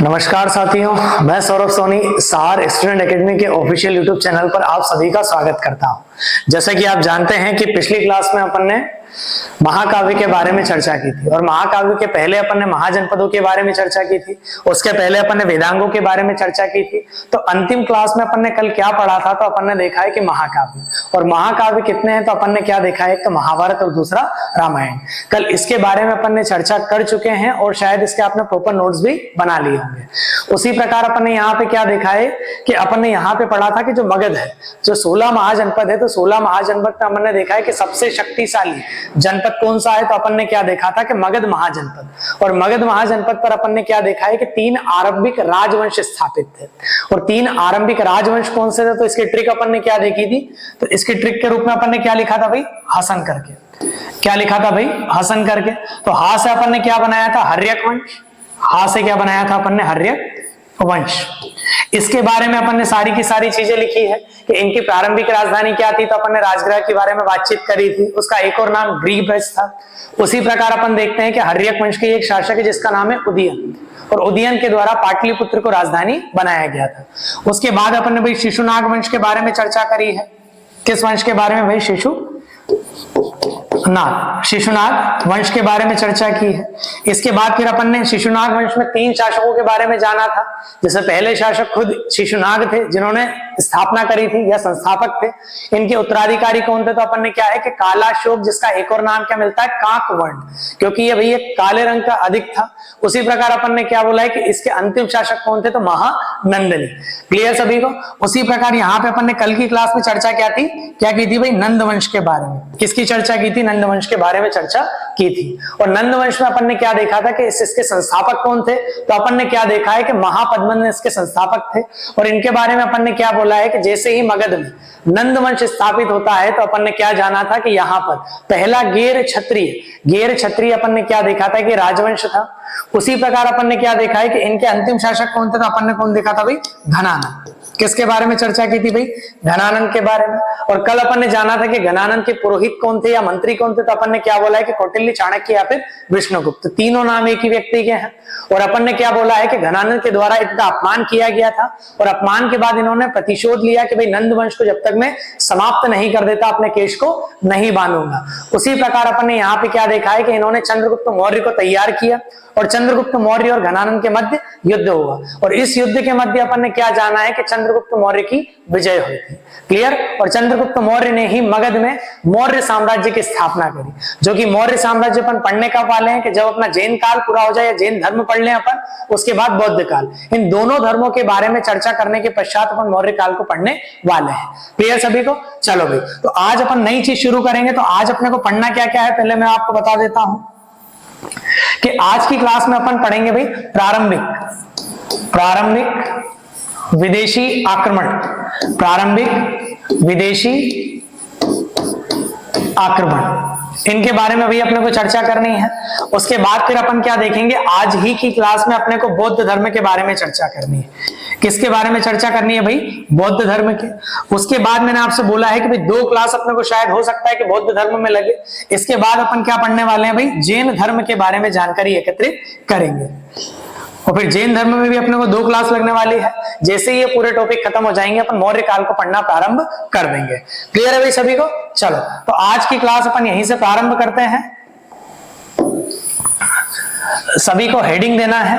नमस्कार साथियों, मैं सौरभ सोनी सहार स्टूडेंट एकेडमी के ऑफिशियल यूट्यूब चैनल पर आप सभी का स्वागत करता हूं। जैसा कि आप जानते हैं कि पिछली क्लास में अपन ने महाकाव्य के बारे में चर्चा की थी और महाकाव्य के पहले अपन ने महाजनपदों के बारे में चर्चा की थी, उसके पहले अपन ने वेदांगों के बारे में चर्चा की थी। तो अंतिम क्लास में अपन ने कल क्या पढ़ा था? तो अपन ने देखा है कि महाकाव्य, और महाकाव्य कितने हैं? तो अपन ने क्या देखा है? एक तो महाभारत और दूसरा रामायण। कल इसके बारे में अपन ने चर्चा कर चुके हैं और शायद इसके आपने प्रॉपर नोट्स भी बना लिए होंगे। उसी प्रकार अपन ने यहाँ पे क्या देखा है कि अपन ने यहाँ पे पढ़ा था कि जो मगध है, जो 16 महाजनपद है, तो 16 महाजनपद में अपन ने देखा है कि सबसे शक्तिशाली जनपद कौन सा है? तो अपन ने क्या देखा था कि मगध महाजनपद। और मगध महाजनपद पर अपन ने क्या देखा है कि 3 आरंभिक राजवंश स्थापित थे। और 3 आरंभिक राजवंश कौन से थे? तो इसकी ट्रिक अपन ने क्या देखी थी? तो इसकी ट्रिक के रूप में अपन ने क्या लिखा था भाई? हसन करके। क्या लिखा था भाई? हसन करके। तो हा से अपन ने क्या बनाया था? हर्यक वंश। हा से क्या बनाया था अपन ने? हर्यक वंश। इसके बारे में अपन ने सारी की सारी चीजें लिखी है कि इनकी प्रारंभिक राजधानी क्या थी। तो अपन ने राजगृह के बारे में बातचीत करी थी, उसका एक और नाम ग्रीब्रज था। उसी प्रकार अपन देखते हैं कि हर्यक वंश के एक शासक है जिसका नाम है उदयन, और उदयन के द्वारा पाटलिपुत्र को राजधानी बनाया गया था। उसके बाद अपन ने भाई शिशुनाग वंश के बारे में चर्चा करी है। किस वंश के बारे में भाई? शिशुनाग वंश के बारे में चर्चा की है। इसके बाद फिर अपन ने शिशुनाग वंश में 3 शासकों के बारे में जाना था। जैसे पहले शासक खुद शिशुनाग थे जिन्होंने स्थापना करी थी या संस्थापक थे। इनके उत्तराधिकारी कौन थे? तो अपन ने क्या है कि कालाशोक, जिसका एक और नाम क्या मिलता है? काकवर्ण, क्योंकि ये भैया काले रंग का अधिक था। उसी प्रकार अपन ने क्या बोला है कि इसके अंतिम शासक कौन थे? तो महानंदनी। क्लियर सभी को? उसी प्रकार यहाँ पे अपन ने कल की क्लास में चर्चा क्या की थी भाई? नंद वंश के बारे में। किसकी चर्चा की थी? नंद वंश के बारे में चर्चा की थी। और नंद वंश में अपन ने क्या देखा था कि इसके संस्थापक कौन थे? तो अपन ने क्या देखा है कि महापद्मन इसके संस्थापक थे। और इनके बारे में अपन ने क्या बोला है कि जैसे ही मगध में नंद वंश स्थापित होता है तो अपन ने क्या जाना था कि यहाँ पर पहला गैर क्षत्रिय अपन ने क्या देखा था कि राजवंश था। उसी प्रकार अपन ने क्या देखा है कि इनके अंतिम शासक कौन थे? तो अपन ने कौन देखा था भाई? घनानंद। किसके बारे में चर्चा की थी भाई? घनानंद के बारे में। और कल अपन ने जाना था कि घनानंद के पुरोहित कौन थे या मंत्री कौन थे? तो अपन ने क्या बोला है कि कौटिल्य, चाणक्य या फिर विष्णुगुप्त। तीनों नाम एक ही व्यक्ति के हैं। और अपन ने क्या बोला है कि घनानंद के द्वारा इनका अपमान किया गया था, और अपमान के बाद इन्होंने प्रतिशोध लिया कि भाई नंद वंश को जब तक मैं समाप्त नहीं कर देता अपने केश को नहीं बांधूंगा। उसी प्रकार अपन ने यहाँ पे क्या देखा है कि इन्होंने चंद्रगुप्त मौर्य को तैयार किया, और चंद्रगुप्त मौर्य और घनानंद के मध्य युद्ध हुआ। और इस युद्ध के मध्य अपन ने क्या जाना है कि चंद्रगुप्त मौर्य की विजय हुई थी। क्लियर? और चंद्रगुप्त मौर्य ने ही मगध में मौर्य साम्राज्य की स्थापना करी, जो कि मौर्य साम्राज्य अपन पढ़ने का वाले हैं कि जब अपना जैन काल पूरा हो जाए या जैन धर्म पढ़ लें अपन, उसके बाद बौद्ध काल। इन दोनों धर्मों के बारे में चर्चा करने के पश्चात अपन मौर्य काल को पढ़ने वाले हैं। क्लियर सभी को? चलो भाई, तो आज अपन नई चीज शुरू करेंगे। तो आज अपने को पढ़ना क्या क्या है पहले मैं आपको बता देता हूं कि आज की क्लास में अपन पढ़ेंगे भाई प्रारंभिक विदेशी आक्रमण। प्रारंभिक विदेशी आक्रमण, इनके बारे में भी अपने को चर्चा करनी है। उसके बाद फिर अपन क्या देखेंगे? आज ही की क्लास में अपने को बौद्ध धर्म के बारे में चर्चा करनी है। किसके बारे में चर्चा करनी है भाई? बौद्ध धर्म के। उसके बाद मैंने आपसे बोला है कि भाई 2 क्लास अपने को शायद हो सकता है कि बौद्ध धर्म में लगे। इसके बाद अपन क्या पढ़ने वाले हैं भाई? जैन धर्म के बारे में जानकारी एकत्रित करेंगे। और फिर जैन धर्म में भी अपने को 2 क्लास लगने वाली है। जैसे ही ये पूरे टॉपिक खत्म हो जाएंगे अपन मौर्य काल को पढ़ना प्रारंभ कर देंगे। क्लियर है भाई सभी को? चलो, तो आज की क्लास अपन यहीं से प्रारंभ करते हैं। सभी को हेडिंग देना है।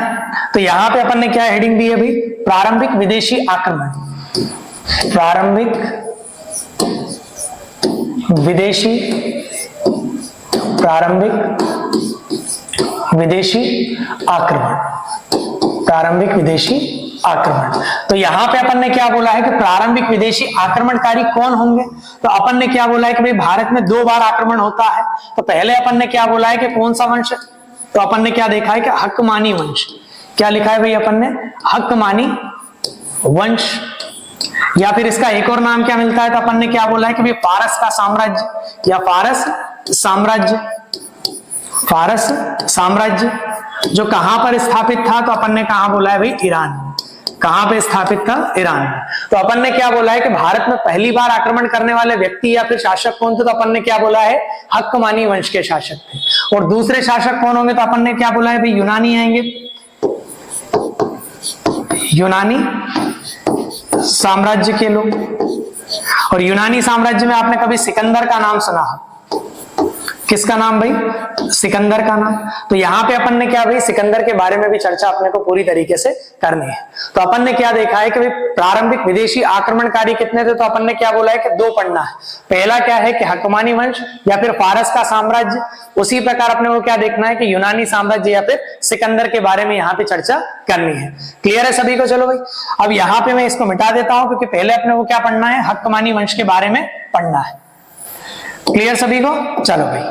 तो यहां पे अपन ने क्या हेडिंग दी है भाई? प्रारंभिक विदेशी आक्रमण। प्रारंभिक विदेशी आक्रमण। प्रारंभिक विदेशी आक्रमण। तो यहां पे अपन ने क्या बोला है कि प्रारंभिक विदेशी आक्रमणकारी कौन होंगे? तो अपन ने क्या बोला है कि भाई भारत में 2 बार आक्रमण होता है। तो पहले अपन ने क्या बोला है कि कौन सा वंश? तो अपन ने क्या देखा है कि हक्कमानी वंश। क्या लिखा है भाई अपन ने? हक्कमानी वंश। या फिर इसका एक और नाम क्या मिलता है? तो अपन ने क्या बोला है कि भाई फारस का साम्राज्य या फारस साम्राज्य जो कहां पर स्थापित था? तो अपन ने कहा बोला है भाई? ईरान। कहां पे स्थापित था? ईरान। तो अपन ने क्या बोला है कि भारत में पहली बार आक्रमण करने वाले व्यक्ति या फिर शासक कौन थे? तो अपन ने क्या बोला है? हक्कमानी वंश के शासक थे। और दूसरे शासक कौन होंगे? तो अपन ने क्या बोला है भाई? यूनानी आएंगे। यूनानी साम्राज्य के लोग। और यूनानी साम्राज्य में आपने कभी सिकंदर का नाम सुना हो? किसका नाम भाई? सिकंदर का नाम। तो यहाँ पे अपन ने क्या भाई, सिकंदर के बारे में भी चर्चा अपने को पूरी तरीके से करनी है। तो अपन ने क्या देखा है कि भाई प्रारंभिक विदेशी आक्रमणकारी कितने थे? तो अपन ने क्या बोला है कि 2 पढ़ना है। पहला क्या है कि हकमानी वंश या फिर फारस का साम्राज्य। उसी प्रकार अपने को क्या देखना है कि यूनानी साम्राज्य या फिर सिकंदर के बारे में यहाँ पे चर्चा करनी है। क्लियर है सभी को? चलो भाई अब यहाँ पे मैं इसको मिटा देता हूं, क्योंकि पहले अपने को क्या पढ़ना है, हकमानी वंश के बारे में पढ़ना है। क्लियर सभी को? चलो भाई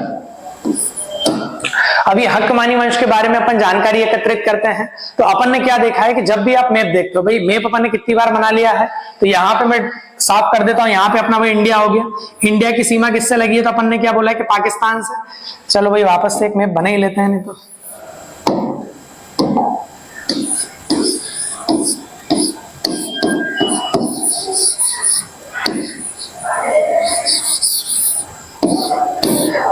अभी हकमानी वंश के बारे में अपन जानकारी एकत्रित करते हैं। तो अपन ने क्या देखा है कि जब भी आप मैप देखते हो, भाई मैप अपन ने कितनी बार बना लिया है, तो यहाँ पे मैं साफ कर देता हूं। यहाँ पे अपना भाई इंडिया हो गया। इंडिया की सीमा किससे लगी है? तो अपन ने क्या बोला है कि पाकिस्तान से। चलो भाई वापस से एक मैप बना ही लेते हैं, नहीं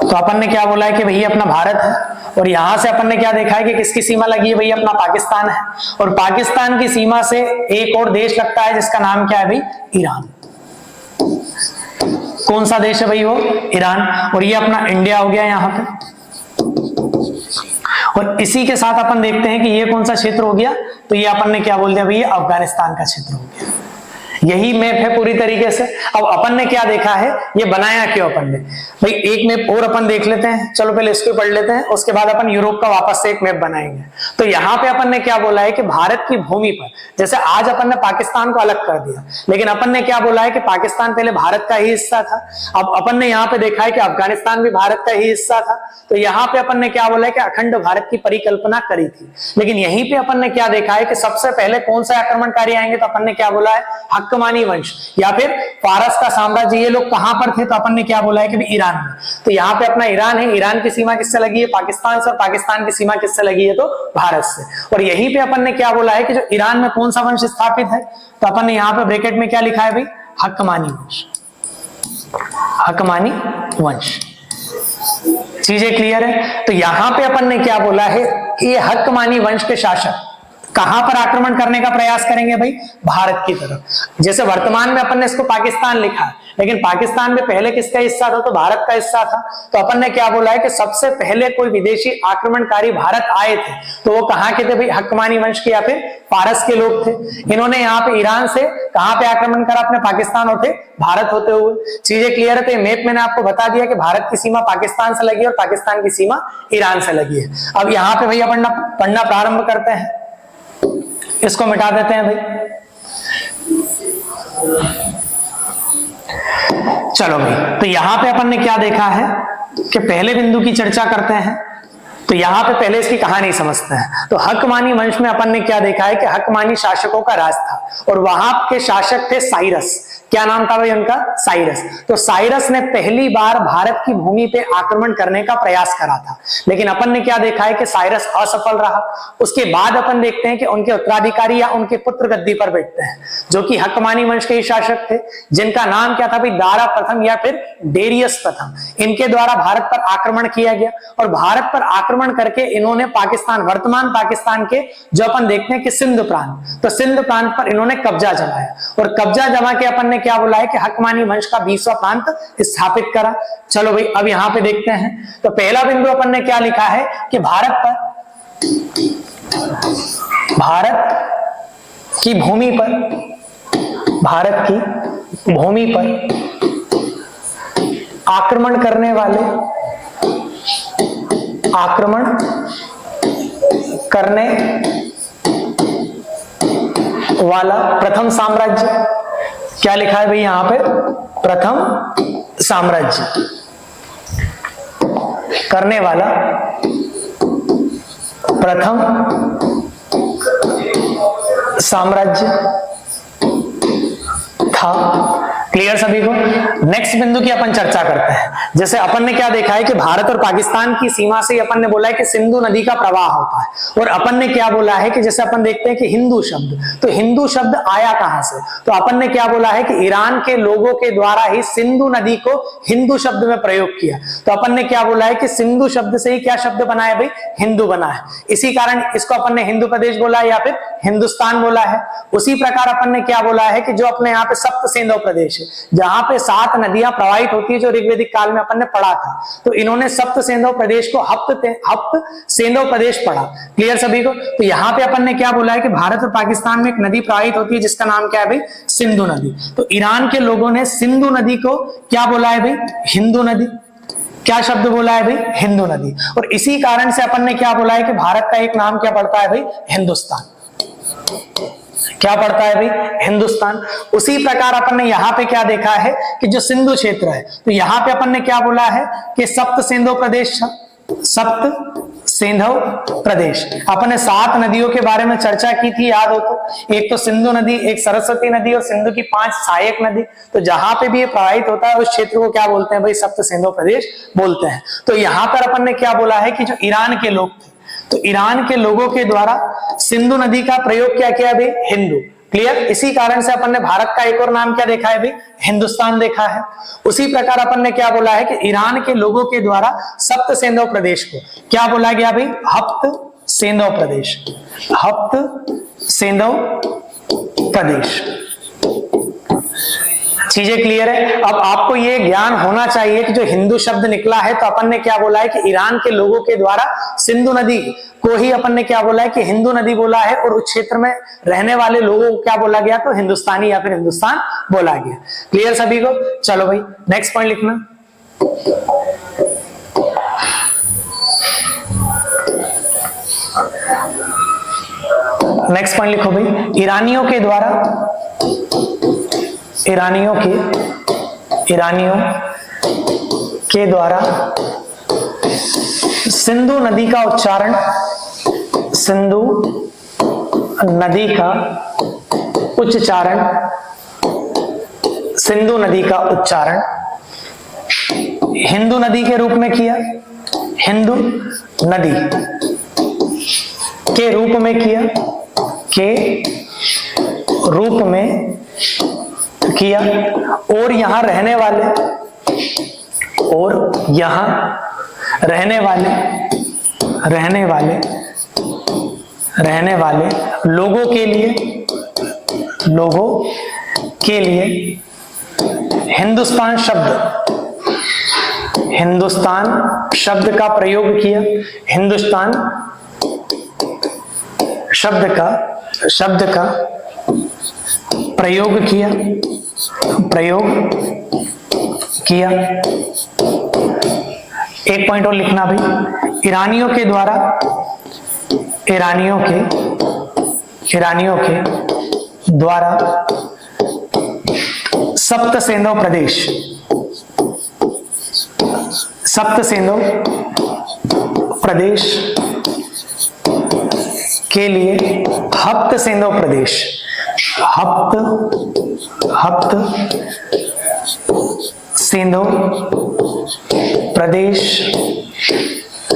तो अपन ने क्या बोला है कि भैया अपना भारत है, और यहां से अपन ने क्या देखा है कि किसकी सीमा लगी है? भैया अपना पाकिस्तान है। और पाकिस्तान की सीमा से एक और देश लगता है जिसका नाम क्या है भाई? ईरान। कौन सा देश है भाई? वो ईरान। और ये अपना इंडिया हो गया यहाँ पे। और इसी के साथ अपन देखते हैं कि ये कौन सा क्षेत्र हो गया? तो ये अपन ने क्या बोल दिया भैया? अफगानिस्तान का क्षेत्र हो गया। यही मैप है पूरी तरीके से। अब अपन ने क्या देखा है, ये बनाया क्यों अपन ने? भाई एक मैप और अपन देख लेते हैं। चलो पहले इसको पढ़ लेते हैं, उसके बाद अपन यूरोप का वापस से एक मैप बनाएंगे। तो यहाँ पे अपन ने क्या बोला है कि भारत की भूमि पर, जैसे आज अपन ने पाकिस्तान को अलग कर दिया, लेकिन अपन ने क्या बोला है कि पाकिस्तान पहले भारत का ही हिस्सा था। अब अपन ने यहाँ पे देखा है कि अफगानिस्तान भी भारत का ही हिस्सा था। तो यहाँ पे अपन ने क्या बोला है कि अखंड भारत की परिकल्पना करी थी। लेकिन यहीं पे अपन ने क्या देखा है कि सबसे पहले कौन सा आक्रमणकारी आएंगे? तो अपन ने क्या बोला है? हकमानी वंश या फिर फारस का साम्राज्य। ये लोग कहां पर थे? तो अपन ने क्या बोला है कि ईरान में। तो यहाँ पे अपना ईरान है। ईरान की सीमा किससे लगी है? पाकिस्तान से। और पाकिस्तान की सीमा किससे लगी है? तो भारत से। और यहीं पे अपन ने क्या बोला है कि जो ईरान में कौन सा वंश स्थापित है? तो अपन ने यहाँ पे ब्रैकेट में क्या लिखा है भाई? हकमानी वंश। हकमानी वंश। चीजें क्लियर है? तो यहां पे अपन ने क्या बोला है कि ये हकमानी वंश के शासक कहां पर आक्रमण करने का प्रयास करेंगे भाई? भारत की तरफ। जैसे वर्तमान में अपन ने इसको पाकिस्तान लिखा है, लेकिन पाकिस्तान में पहले किसका हिस्सा था? तो भारत का हिस्सा था। तो अपन ने क्या बोला है कि सबसे पहले कोई विदेशी आक्रमणकारी भारत आए थे तो वो कहां के थे भाई? हकमानी वंश के या फिर फारस के लोग थे। इन्होंने यहाँ पे ईरान से कहां पे आक्रमण करा? अपने पाकिस्तान होते भारत होते हुए। चीजें क्लियर है? तो मैप मैंने आपको बता दिया कि भारत की सीमा पाकिस्तान से लगी और पाकिस्तान की सीमा ईरान से लगी है। अब यहाँ पे भैया पढ़ना प्रारंभ करते हैं। इसको मिटा देते हैं भाई। चलो भाई तो यहां पे अपन ने क्या देखा है कि पहले बिंदु की चर्चा करते हैं। तो यहां पे पहले इसकी कहानी समझते हैं। तो हकमानी वंश में अपन ने क्या देखा है कि हकमानी शासकों का राज था और वहां के शासक थे साइरस। क्या नाम था भाई उनका? साइरस। तो साइरस ने पहली बार भारत की भूमि पे आक्रमण करने का प्रयास करा था, लेकिन अपन ने क्या देखा है कि साइरस असफल रहा। उसके बाद अपन देखते हैं कि उनके उत्तराधिकारी या उनके पुत्र गद्दी पर बैठते हैं, जो कि हकमानी वंश के ही शासक थे, जिनका नाम क्या था भाई? दारा प्रथम या फिर डेरियस प्रथम। इनके द्वारा भारत पर आक्रमण किया गया और भारत पर आक्रमण करके इन्होंने पाकिस्तान, वर्तमान पाकिस्तान के जो अपन देखते हैं कि सिंध प्रांत, तो सिंध प्रांत पर इन्होंने कब्जा जमाया। और कब्जा जमा के अपन ने क्या बोला है कि हकमानी वंश का 20वां प्रांत स्थापित करा। चलो भाई अब यहां पे देखते हैं। तो पहला बिंदु अपन ने क्या लिखा है कि भारत की भूमि पर आक्रमण करने वाला प्रथम साम्राज्य। क्या लिखा है भाई यहां पे? प्रथम साम्राज्य करने वाला प्रथम साम्राज्य था क्लियर सभी को। नेक्स्ट बिंदु की अपन चर्चा करते हैं। जैसे अपन ने क्या देखा है कि भारत और पाकिस्तान की सीमा से अपन ने बोला है कि सिंधु नदी का प्रवाह होता है, और अपन ने क्या बोला है कि जैसे अपन देखते हैं कि हिंदू शब्द, तो हिंदू शब्द आया कहां से, तो अपन ने क्या बोला है कि ईरान के लोगों के द्वारा ही सिंधु नदी को हिंदू शब्द में प्रयोग किया। तो अपन ने क्या बोला है कि सिंधु शब्द से ही क्या शब्द बना है भाई, हिंदू बना है। इसी कारण इसको अपन ने हिंदू प्रदेश बोला है या फिर हिंदुस्तान बोला है। उसी प्रकार अपन ने क्या बोला है कि जो अपने यहाँ पे सप्त सेंधव प्रदेश है, जहां पे 7 नदियां प्रवाहित होती है, जो ऋग्वैदिक काल में अपन ने पढ़ा था, तो इन्होंने सप्त सेंधव प्रदेश को हप्त सेंधव प्रदेश पढ़ा। क्लियर सभी को। तो यहाँ पे अपन ने क्या बोला है कि भारत और पाकिस्तान में एक नदी प्रवाहित होती है जिसका नाम क्या है भाई, सिंधु नदी। तो ईरान के लोगों ने सिंधु नदी को क्या बोला है भाई, हिंदू नदी। क्या शब्द बोला है भाई, हिंदू नदी। और इसी कारण से अपन ने क्या बोला है कि भारत का एक नाम क्या पड़ता है भाई, हिंदुस्तान। क्या पड़ता है भाई, हिंदुस्तान। उसी प्रकार अपन ने यहाँ पे क्या देखा है कि जो सिंधु क्षेत्र है, तो यहाँ पे अपन ने क्या बोला है कि सप्त सेंधव प्रदेश, सप्त सेंधव प्रदेश। अपन ने 7 नदियों के बारे में चर्चा की थी, याद हो तो। एक तो सिंधु नदी, एक सरस्वती नदी और सिंधु की 5 सहायक नदी। तो जहां पे भी ये प्रवाहित होता है उस क्षेत्र को क्या बोलते हैं भाई, सप्त सेंधव प्रदेश बोलते हैं। तो यहाँ पर अपन ने क्या बोला है कि जो ईरान के लोग थे, तो ईरान के लोगों के द्वारा सिंधु नदी का प्रयोग क्या किया भाई, हिंदू। क्लियर। इसी कारण से अपन ने भारत का एक और नाम क्या देखा है भाई, हिंदुस्तान देखा है। उसी प्रकार अपन ने क्या बोला है कि ईरान के लोगों के द्वारा सप्त सेंधव प्रदेश को क्या बोला गया भाई, हप्त सेंधव प्रदेश। हप्त सेंधव प्रदेश। चीजें क्लियर है। अब आपको ये ज्ञान होना चाहिए कि जो हिंदू शब्द निकला है, तो अपन ने क्या बोला है कि ईरान के लोगों के द्वारा सिंधु नदी को ही अपन ने क्या बोला है कि हिंदू नदी बोला है, और उस क्षेत्र में रहने वाले लोगों को क्या बोला गया, तो हिंदुस्तानी या फिर हिंदुस्तान बोला गया। क्लियर सभी को। चलो भाई नेक्स्ट पॉइंट लिखना। नेक्स्ट पॉइंट लिखो भाई, ईरानियों के द्वारा, ईरानियों के द्वारा सिंधु नदी का उच्चारण, सिंधु नदी का उच्चारण, सिंधु नदी का उच्चारण हिंदू नदी के रूप में किया, हिंदू नदी के रूप में किया, के रूप में किया। और यहां रहने वाले, और यहां रहने वाले लोगों के लिए हिंदुस्तान शब्द का प्रयोग किया। हिंदुस्तान शब्द का प्रयोग किया। एक पॉइंट और लिखना भाई, ईरानियों के द्वारा सप्त सेंधव प्रदेश के लिए हप्त सेंधव प्रदेश, हप्त सेंधव प्रदेश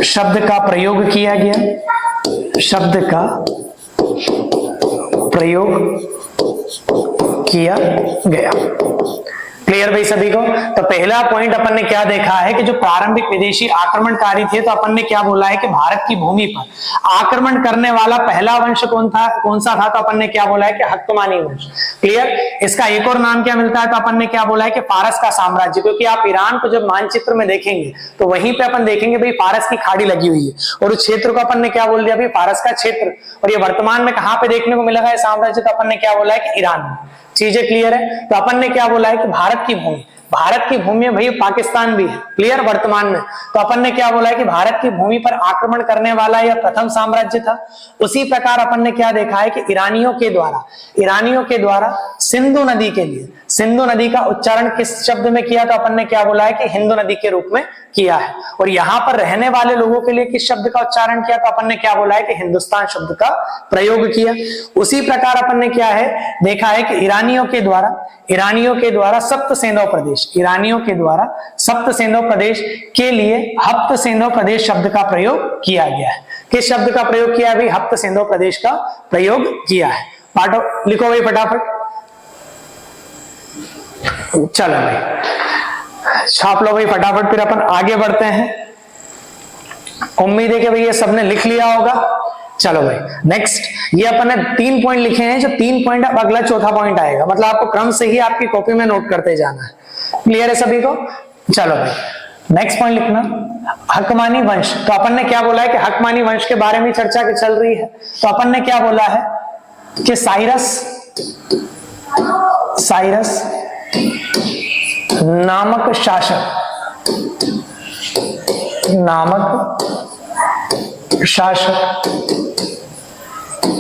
शब्द का प्रयोग किया गया, शब्द का प्रयोग किया गया। क्लियर भाई सभी को। तो पहला पॉइंट अपन ने क्या देखा है कि जो प्रारंभिक विदेशी आक्रमणकारी थे, तो अपन ने क्या बोला है कि भारत की भूमि पर आक्रमण करने वाला पहला वंश कौन सा था, तो अपन ने क्या बोला है कि हक्तमानी वंश। क्लियर। इसका एक और नाम क्या मिलता है, तो अपन ने क्या बोला है कि फारस का साम्राज्य, क्योंकि आप ईरान को जब मानचित्र में देखेंगे तो वहीं पे अपन देखेंगे भाई फारस की खाड़ी लगी हुई है, और उस क्षेत्र को अपन ने क्या बोल दिया भाई, फारस का क्षेत्र। और ये वर्तमान में कहां पे देखने को मिलेगा ये साम्राज्य, तो अपन ने क्या बोला है कि ईरान में। चीजें क्लियर है। तो अपन ने क्या बोला है कि भारत की भूमि, भारत की भूमि में भाई पाकिस्तान भी है, क्लियर, वर्तमान में। तो अपन ने क्या बोला है कि भारत की भूमि पर आक्रमण करने वाला यह प्रथम साम्राज्य था। उसी प्रकार अपन ने क्या देखा है कि ईरानियों के द्वारा सिंधु नदी के लिए, सिंधु नदी का उच्चारण किस शब्द में किया, तो अपन ने क्या बोला है कि हिंदू नदी के रूप में किया है। और यहाँ पर रहने वाले लोगों के लिए किस शब्द का उच्चारण किया, तो अपन ने क्या बोला है कि हिंदुस्तान शब्द का प्रयोग किया। उसी प्रकार अपन ने क्या है देखा है कि ईरानियों के द्वारा सप्त सेंधव प्रदेश के लिए हप्त सेंधव प्रदेश शब्द का प्रयोग किया गया है। किस शब्द का प्रयोग किया है भाई? हप्त सेंधव प्रदेश का प्रयोग किया है। पाठो लिखो भाई फटाफट, चलो भाई छाप लो भाई फटाफट, फिर अपन आगे बढ़ते हैं। उम्मीद है कि भाई ये सबने लिख लिया होगा। चलो भाई नेक्स्ट, ये अपन ने 3 पॉइंट लिखे हैं, जो 3 पॉइंट अब अगला चौथा पॉइंट आएगा, मतलब आपको क्रम से ही आपकी कॉपी में नोट करते जाना है। क्लियर है सभी को? चलो भाई नेक्स्ट पॉइंट लिखना, हकमानी वंश। तो अपन ने क्या बोला है कि हकमानी वंश के बारे में चर्चा चल रही है। तो अपन ने क्या बोला है कि साइरस नामक शासक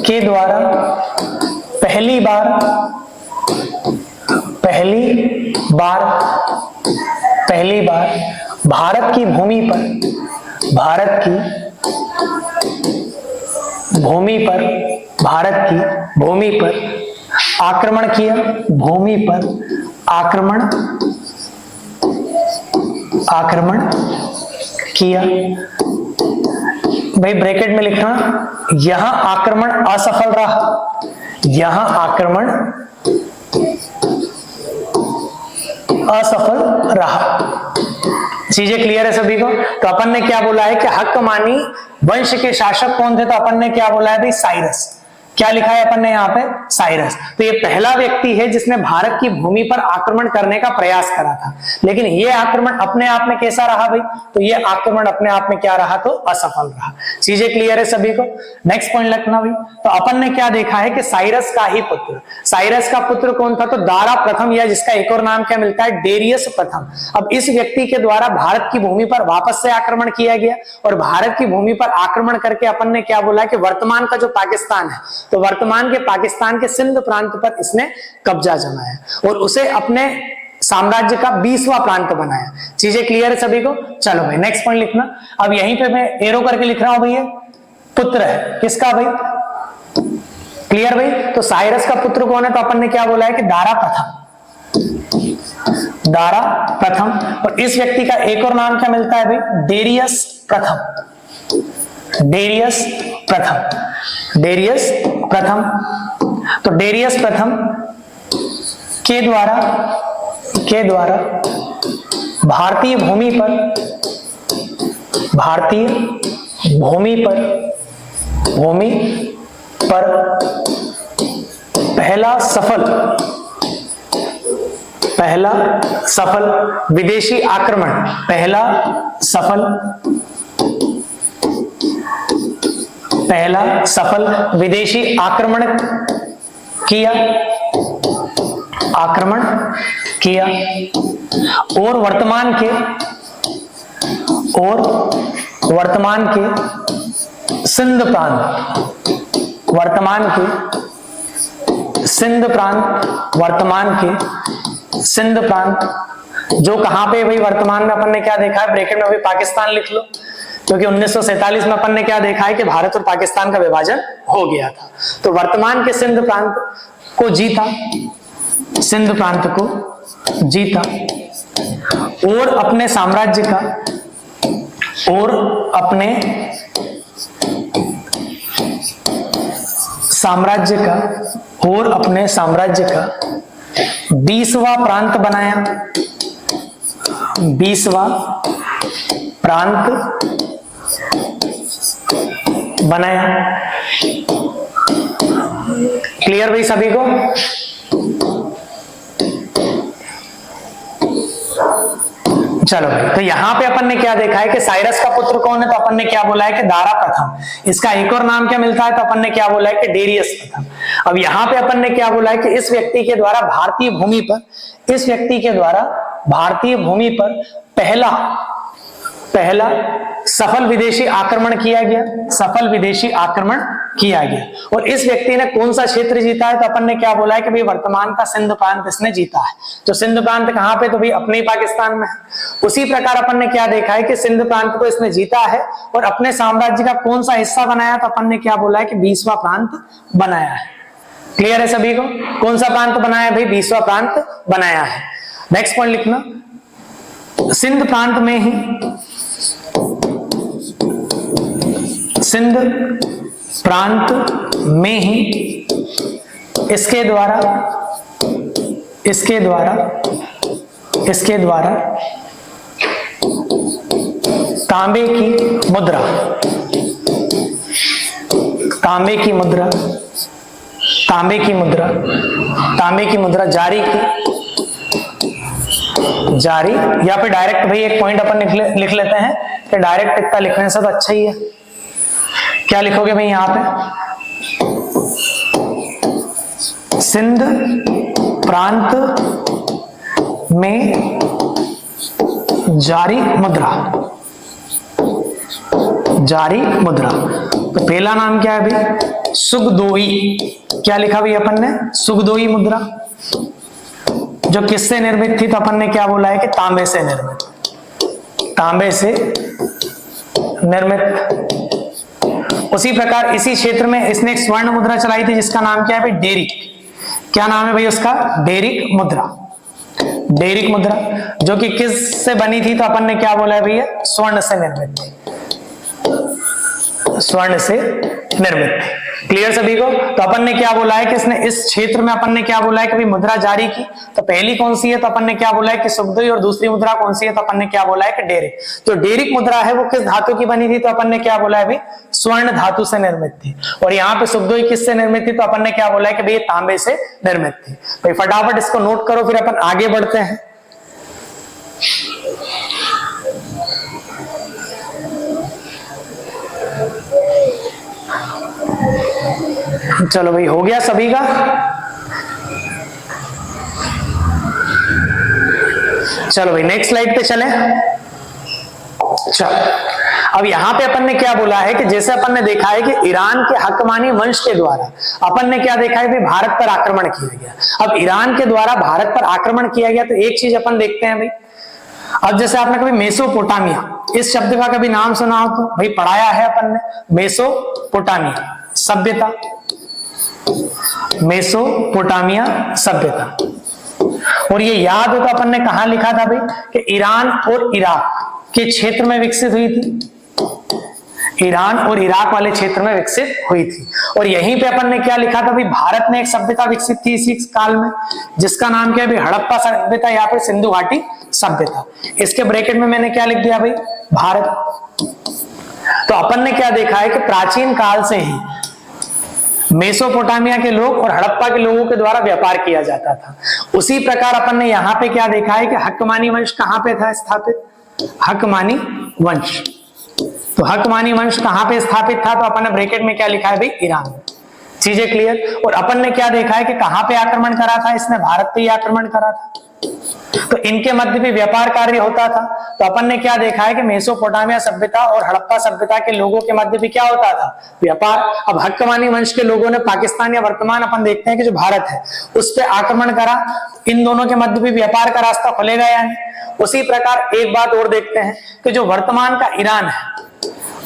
के द्वारा पहली बार भारत की भूमि पर आक्रमण किया। भाई ब्रैकेट में लिखना, यहां आक्रमण असफल रहा। चीजें क्लियर है सभी को? तो अपन ने क्या बोला है कि हकमानी वंश के शासक कौन थे, तो अपन ने क्या बोला है भाई? साइरस। क्या लिखा है अपन ने यहाँ पे? साइरस। तो ये पहला व्यक्ति है जिसने भारत की भूमि पर आक्रमण करने का प्रयास करा था। लेकिन ये आक्रमण अपने आप में कैसा रहा भाई? तो ये आक्रमण अपने आप में क्या रहा? तो असफल रहा। चीजें क्लियर है सभी को? नेक्स्ट पॉइंट लिखना भाई। तो अपन ने क्या देखा है कि साइरस का पुत्र कौन था? तो दारा प्रथम, या जिसका एक और नाम क्या मिलता है? डेरियस प्रथम। अब इस व्यक्ति के द्वारा भारत की भूमि पर वापस से आक्रमण किया गया, और भारत की भूमि पर आक्रमण करके अपन ने क्या बोला कि वर्तमान का जो पाकिस्तान है, तो वर्तमान के पाकिस्तान के सिंध प्रांत पर इसने कब्जा जमाया और उसे अपने साम्राज्य का 20वां प्रांत बनाया। चीजें क्लियर है सभी को? चलो भाई नेक्स्ट पॉइंट लिखना। अब यहीं पे मैं एरो करके लिख रहा हूं भैया, पुत्र है किसका भाई? क्लियर भाई? तो साइरस का पुत्र कौन है? तो अपन ने क्या बोला है कि दारा प्रथम। और इस व्यक्ति का एक और नाम क्या मिलता है भाई? डेरियस प्रथम। तो डेरियस प्रथम के द्वारा भारतीय भूमि पर पहला सफल विदेशी आक्रमण किया और वर्तमान के सिंध प्रांत जो कहां पे भाई? वर्तमान में अपन ने क्या देखा है? ब्रैकेट में भाई पाकिस्तान लिख लो, क्योंकि 1947 में अपन ने क्या देखा है कि भारत और पाकिस्तान का विभाजन हो गया था। तो वर्तमान के सिंध प्रांत को जीता और अपने साम्राज्य का 20वां प्रांत बनाया। क्लियर भाई सभी को? चलो भाई, तो यहां पे अपन ने क्या देखा है कि साइरस का पुत्र कौन है? तो अपन ने क्या बोला है कि दारा प्रथम। इसका एक और नाम क्या मिलता है? तो अपन ने क्या बोला है कि डेरियस प्रथम। अब यहां पे अपन ने क्या बोला है कि इस व्यक्ति के द्वारा भारतीय भूमि पर पहला सफल विदेशी आक्रमण किया गया, सफल विदेशी आक्रमण किया गया। और इस व्यक्ति ने कौन सा क्षेत्र जीता है, तो अपन ने क्या बोला है कि भाई वर्तमान का सिंध प्रांत इसने जीता है। तो सिंध प्रांत कहां पे, तो भाई अपने ही पाकिस्तान में है। उसी प्रकार अपन ने क्या देखा है कि सिंध प्रांत को इसने जीता है और अपने साम्राज्य का कौन सा हिस्सा बनाया, तो अपन ने क्या बोला है कि 20वां प्रांत बनाया है। क्लियर है सभी को, कौन सा प्रांत बनाया भाई, 20वां प्रांत बनाया है। नेक्स्ट पॉइंट लिखना, सिंध प्रांत में ही, सिंध प्रांत में ही इसके द्वारा तांबे की मुद्रा जारी या फिर डायरेक्ट भाई एक पॉइंट अपन लिख लेते हैं कि डायरेक्ट इतना लिखने से तो अच्छा ही है। क्या लिखोगे भाई यहां पे, सिंध प्रांत में जारी मुद्रा। तो पहला नाम क्या है भाई, सुगदोई। क्या लिखा भाई अपन ने, सुगदोई मुद्रा, जो किससे निर्मित थी, तो अपन ने क्या बोला है कि तांबे से निर्मित। उसी प्रकार इसी क्षेत्र में इसने एक स्वर्ण मुद्रा चलाई थी जिसका नाम क्या है भाई, डेरिक। क्या नाम है भाई उसका, डेरिक मुद्रा, जो कि किस से बनी थी, तो अपन ने क्या बोला है भैया, स्वर्ण से निर्मित थी। क्लियर सभी को। तो अपन ने क्या बोला है कि इसने इस क्षेत्र में अपन ने क्या बोला है कि भाई मुद्रा जारी की। तो पहली कौन सी है, तो अपन ने क्या बोला है कि सुगदोई, और दूसरी मुद्रा कौन सी है, तो अपन ने क्या बोला है कि डेरिक। तो डेरिक मुद्रा है वो किस धातु की बनी थी, तो अपन ने क्या बोला है भाई, स्वर्ण धातु से निर्मित थी। और यहाँ पे सुगदोई किससे निर्मित थी, तो अपन ने क्या बोला है कि भाई तांबे से निर्मित थी। भाई फटाफट इसको नोट करो, फिर अपन आगे बढ़ते हैं। चलो भाई हो गया सभी का। चलो भाई नेक्स्ट स्लाइड पे चले। चलो अब यहां पे अपन ने क्या बोला है कि जैसे अपन ने देखा है कि ईरान के हकमानी वंश के द्वारा अपन ने क्या देखा है भाई, भारत पर आक्रमण किया गया। अब ईरान के द्वारा भारत पर आक्रमण किया गया, तो एक चीज अपन देखते हैं भाई। अब जैसे आपने कभी मेसोपोटामिया इस शब्द का कभी नाम सुना हो, तो भाई पढ़ाया है अपन ने, मेसोपोटामिया सभ्यता, मेसोपोटामिया सभ्यता। और ये याद हो तो अपन ने कहां लिखा था भाई, कि ईरान और इराक के क्षेत्र में विकसित हुई थी। ईरान और इराक वाले क्षेत्र में विकसित हुई थी। और यहीं पे अपन ने क्या लिखा था भाई, भारत में एक सभ्यता विकसित थी इसी काल में, जिसका नाम क्या है भाई, हड़प्पा सभ्यता या फिर सिंधु घाटी सभ्यता। इसके ब्रैकेट में मैंने क्या लिख दिया भाई, भारत। तो अपन ने क्या देखा है कि प्राचीन काल से ही मेसोपोटामिया के लोग और हड़प्पा के लोगों के द्वारा व्यापार किया जाता था। उसी प्रकार अपन ने यहाँ पे क्या देखा है कि हकमानी वंश कहां पे था स्थापित, हकमानी वंश। तो हकमानी वंश कहां पे स्थापित था, तो अपन ने ब्रैकेट में क्या लिखा है भाई, ईरान। चीजें क्लियर। और अपन ने क्या देखा है कि कहां पे आक्रमण करा था, इसने भारत पे ही आक्रमण करा था। तो इनके मध्य भी व्यापार कार्य होता था। तो अपन ने क्या देखा है कि मेसोपोटामिया सभ्यता और हड़प्पा सभ्यता के लोगों के मध्य भी क्या होता था, व्यापार। अब हक्कमानी वंश के लोगों ने पाकिस्तान या वर्तमान अपन देखते हैं कि जो भारत है उस पर आक्रमण करा, इन दोनों के मध्य भी व्यापार का रास्ता खुलेगा या नहीं। उसी प्रकार एक बात और देखते हैं कि जो वर्तमान का ईरान है,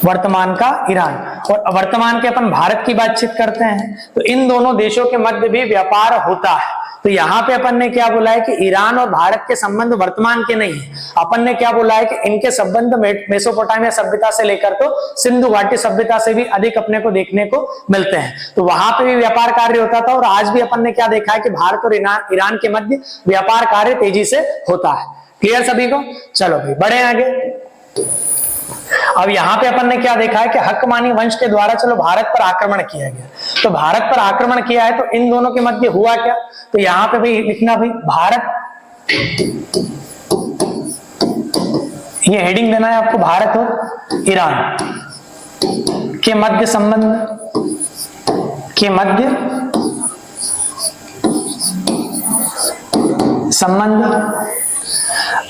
वर्तमान का ईरान और वर्तमान के अपन भारत की बातचीत करते हैं, तो इन दोनों देशों के मध्य भी व्यापार होता है। तो यहाँ पे अपन ने क्या बोला है कि ईरान और भारत के संबंध वर्तमान के नहीं है, अपन ने क्या बोला है कि इनके संबंध मेसोपोटामिया सभ्यता से लेकर तो सिंधु घाटी सभ्यता से भी अधिक अपने को देखने को मिलते हैं। तो वहां पे भी व्यापार कार्य होता था और आज भी अपन ने क्या देखा है कि भारत और ईरान के मध्य व्यापार कार्य तेजी से होता है। क्लियर सभी को। चलो भाई बढ़े आगे। अब यहाँ पे अपन ने क्या देखा है कि हक्कमानी वंश के द्वारा चलो भारत पर आक्रमण किया गया। तो भारत पर आक्रमण किया है तो इन दोनों के मध्य हुआ क्या, तो यहाँ पे भाई लिखना भाई भारत, ये हेडिंग देना है आपको, भारत और ईरान के मध्य संबंध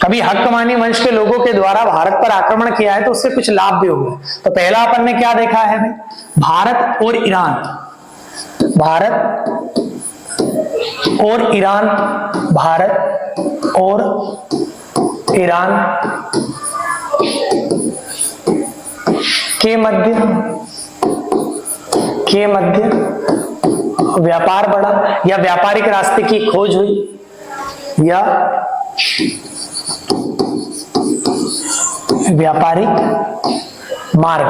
कभी हक्कमानी वंश के लोगों के द्वारा भारत पर आक्रमण किया है तो उससे कुछ लाभ भी हुए। तो पहला अपन ने क्या देखा है भाई, भारत और ईरान, भारत और ईरान, भारत और ईरान के मध्य व्यापार बढ़ा या व्यापारिक रास्ते की खोज हुई या व्यापारिक मार्ग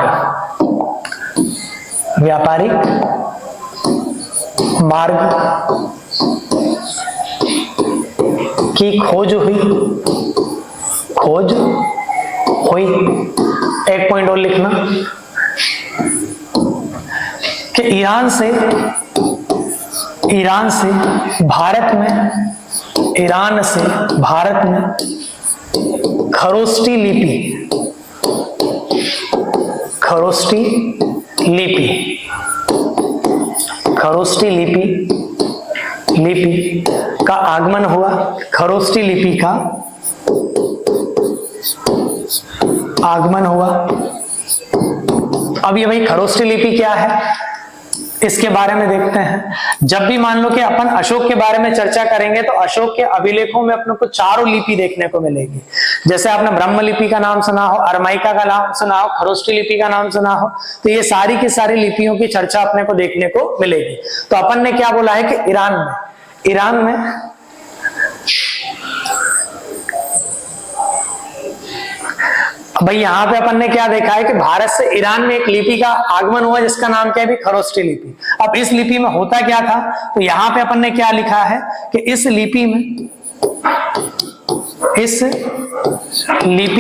की खोज हुई। एक पॉइंट और लिखना कि ईरान से भारत में खरोष्टी लिपि का आगमन हुआ। खरोष्टी लिपि का आगमन हुआ। अब ये भाई खरोष्टी लिपि क्या है, इसके बारे में देखते हैं। जब भी मान लो कि अपन अशोक के बारे में चर्चा करेंगे तो अशोक के अभिलेखों में अपने को चारों लिपि देखने को मिलेगी। जैसे आपने ब्रह्म लिपि का नाम सुना हो, अरमाइका का नाम सुना हो, खरोष्टी लिपि का नाम सुना हो, तो ये सारी की सारी लिपियों की चर्चा अपने को देखने को मिलेगी। तो अपन ने क्या बोला है कि ईरान में भाई यहां पे अपन ने क्या देखा है कि भारत से ईरान में एक लिपि का आगमन हुआ जिसका नाम क्या है, खरोष्टी लिपि। अब इस लिपि में होता क्या था, तो यहां पे अपन ने क्या लिखा है कि इस लिपि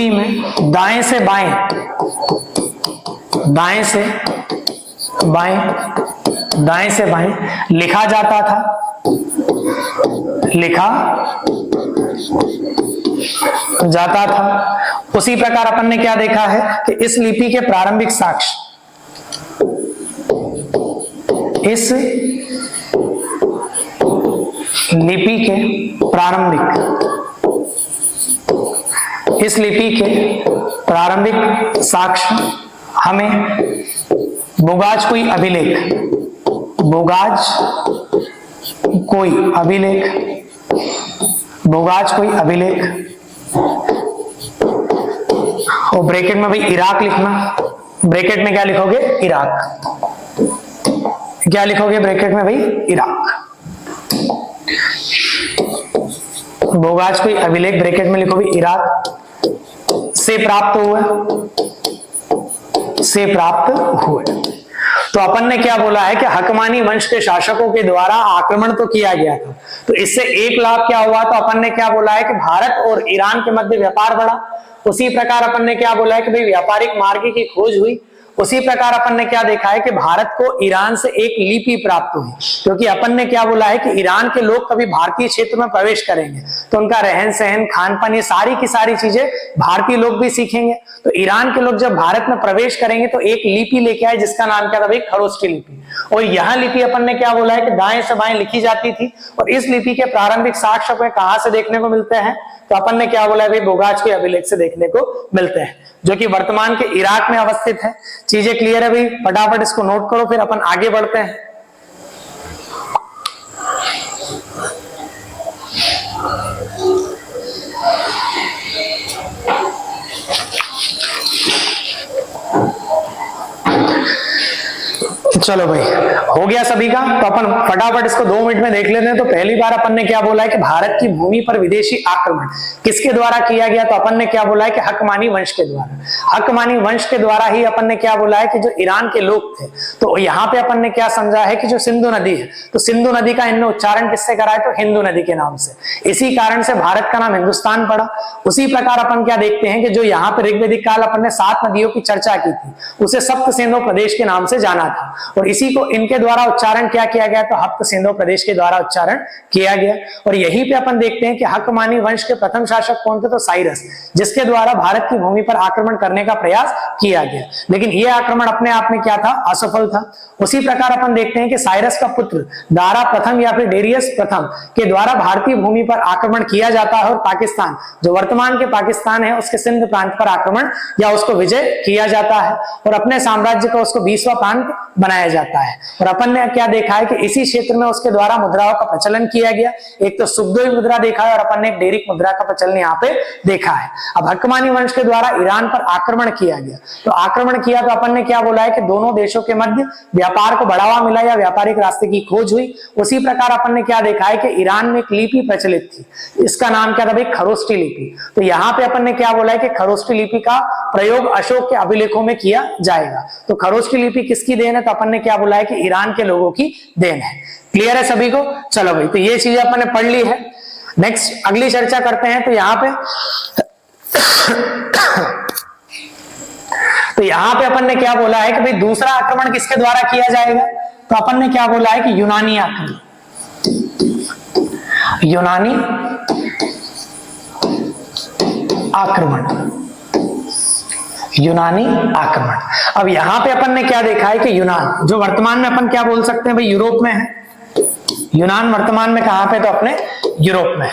में दाएं से बाएं लिखा जाता था, उसी प्रकार अपन ने क्या देखा है कि इस लिपि के प्रारंभिक साक्ष्य, इस लिपि के प्रारंभिक साक्ष्य हमें बोगाज कोई अभिलेख और ब्रैकेट में भाई इराक लिखना। ब्रैकेट में क्या लिखोगे, इराक। क्या लिखोगे ब्रैकेट में भाई, इराक। बोगाज कोई अभिलेख ब्रैकेट में लिखोगे इराक से प्राप्त हुए। तो अपन ने क्या बोला है कि हकमानी वंश के शासकों के द्वारा आक्रमण तो किया गया था, तो इससे एक लाभ क्या हुआ, तो अपन ने क्या बोला है कि भारत और ईरान के मध्य व्यापार बढ़ा। उसी प्रकार अपन ने क्या बोला है कि भाई व्यापारिक मार्ग की खोज हुई। उसी प्रकार अपन ने क्या देखा है कि भारत को ईरान से एक लिपि प्राप्त हुई, क्योंकि अपन ने क्या बोला है कि ईरान के लोग कभी भारतीय क्षेत्र में प्रवेश करेंगे तो उनका रहन सहन, खान पान, ये सारी की सारी चीजें भारतीय लोग भी सीखेंगे। तो ईरान के लोग जब भारत में प्रवेश करेंगे तो एक लिपि लेके आए जिसका नाम क्या था भाई, खरोष्टी लिपि। और यह लिपि अपन ने क्या बोला है कि दाएं से बाएं लिखी जाती थी। और इस लिपि के प्रारंभिक साक्ष्य हमें कहां से देखने को मिलते हैं, तो अपन ने क्या बोला है भाई, बोगाज के अभिलेख से देखने को मिलते हैं, जो कि वर्तमान के इराक में अवस्थित है। चीजें क्लियर है भाई, फटाफट इसको नोट करो, फिर अपन आगे बढ़ते हैं। चलो भाई, हो गया सभी का। तो अपन फटाफट इसको 2 मिनट में देख लेते हैं। तो पहली बार अपन ने क्या बोला है कि भारत की भूमि पर विदेशी आक्रमण किसके द्वारा किया गया, तो अपन ने क्या बोला है कि हकमानी वंश के द्वारा। हकमानी वंश के द्वारा ही अपन ने क्या बोला है कि जो ईरान के लोग थे, तो यहाँ पे अपन ने क्या समझा है कि जो सिंधु नदी है, तो सिंधु नदी का इन्होंने उच्चारण किससे करा है, तो हिंदू नदी के नाम से। इसी कारण से भारत का नाम हिंदुस्तान पड़ा। उसी प्रकार अपन क्या देखते हैं कि जो यहाँ पे ऋग्वेदिक काल अपन ने 7 नदियों की चर्चा की थी, उसे सप्त सिंधु प्रदेश के नाम से जाना था। और इसी को इनके द्वारा उच्चारण क्या किया गया, तो हप्त सिंधु प्रदेश के द्वारा उच्चारण किया गया। और यहीं पे अपन देखते हैं कि हक्कमानी वंश के प्रथम शासक कौन थे, तो साइरस, जिसके द्वारा भारत की भूमि पर आक्रमण करने का प्रयास किया गया, लेकिन यह आक्रमण अपने आप में क्या था, असफल था। उसी प्रकार अपन देखते हैं कि साइरस का पुत्र दारा प्रथम या फिर डेरियस प्रथम के द्वारा भारतीय भूमि पर आक्रमण किया जाता है और पाकिस्तान, जो वर्तमान के पाकिस्तान है, उसके सिंध प्रांत पर आक्रमण या उसको विजय किया जाता है और अपने साम्राज्य को उसको 20वां प्रांत बनाया जाता है। और अपन ने क्या देखा है कि इसी क्षेत्र में उसके द्वारा मुद्राओं का प्रचलन किया गया। एक तो सुखदेव मुद्रा देखा है और अपन ने एक डेरिक मुद्रा का प्रचलन यहाँ पे देखा है। अब हक्कमानी वंश के द्वारा ईरान पर आक्रमण किया गया, तो आक्रमण किया तो अपन ने क्या बोला है कि दोनों देशों के मध्य व्यापार को बढ़ावा मिला या व्यापारिक रास्ते की खोज हुई। उसी प्रकार अपन ने क्या देखा है कि ईरान में एक लिपि प्रचलित थी, इसका नाम क्या था भाई, खरोष्टी लिपि। तो यहाँ पे अपन ने क्या बोला है कि खरोष्टी लिपि का प्रयोग अशोक के अभिलेखों में किया जाएगा। तो खरोष्टी लिपि किसकी देन है, तो अपन ने क्या बोला है कि ईरान के लोगों की देन है। क्लियर है सभी को? चलो भाई, तो ये चीजें अपन ने पढ़ ली है। नेक्स्ट अगली चर्चा करते हैं। तो यहाँ पे अपन ने क्या बोला है कि भाई दूसरा आक्रमण किसके द्वारा किया जाएगा, तो अपन ने क्या बोला है कि यूनानी आक्रमण, यूनानी आक्रमण, यूनानी आक्रमण। अब यहां पे अपन ने क्या देखा है कि यूनान, जो वर्तमान में अपन क्या बोल सकते हैं भाई, यूरोप में है। यूनान वर्तमान में कहां पे, तो अपने यूरोप में।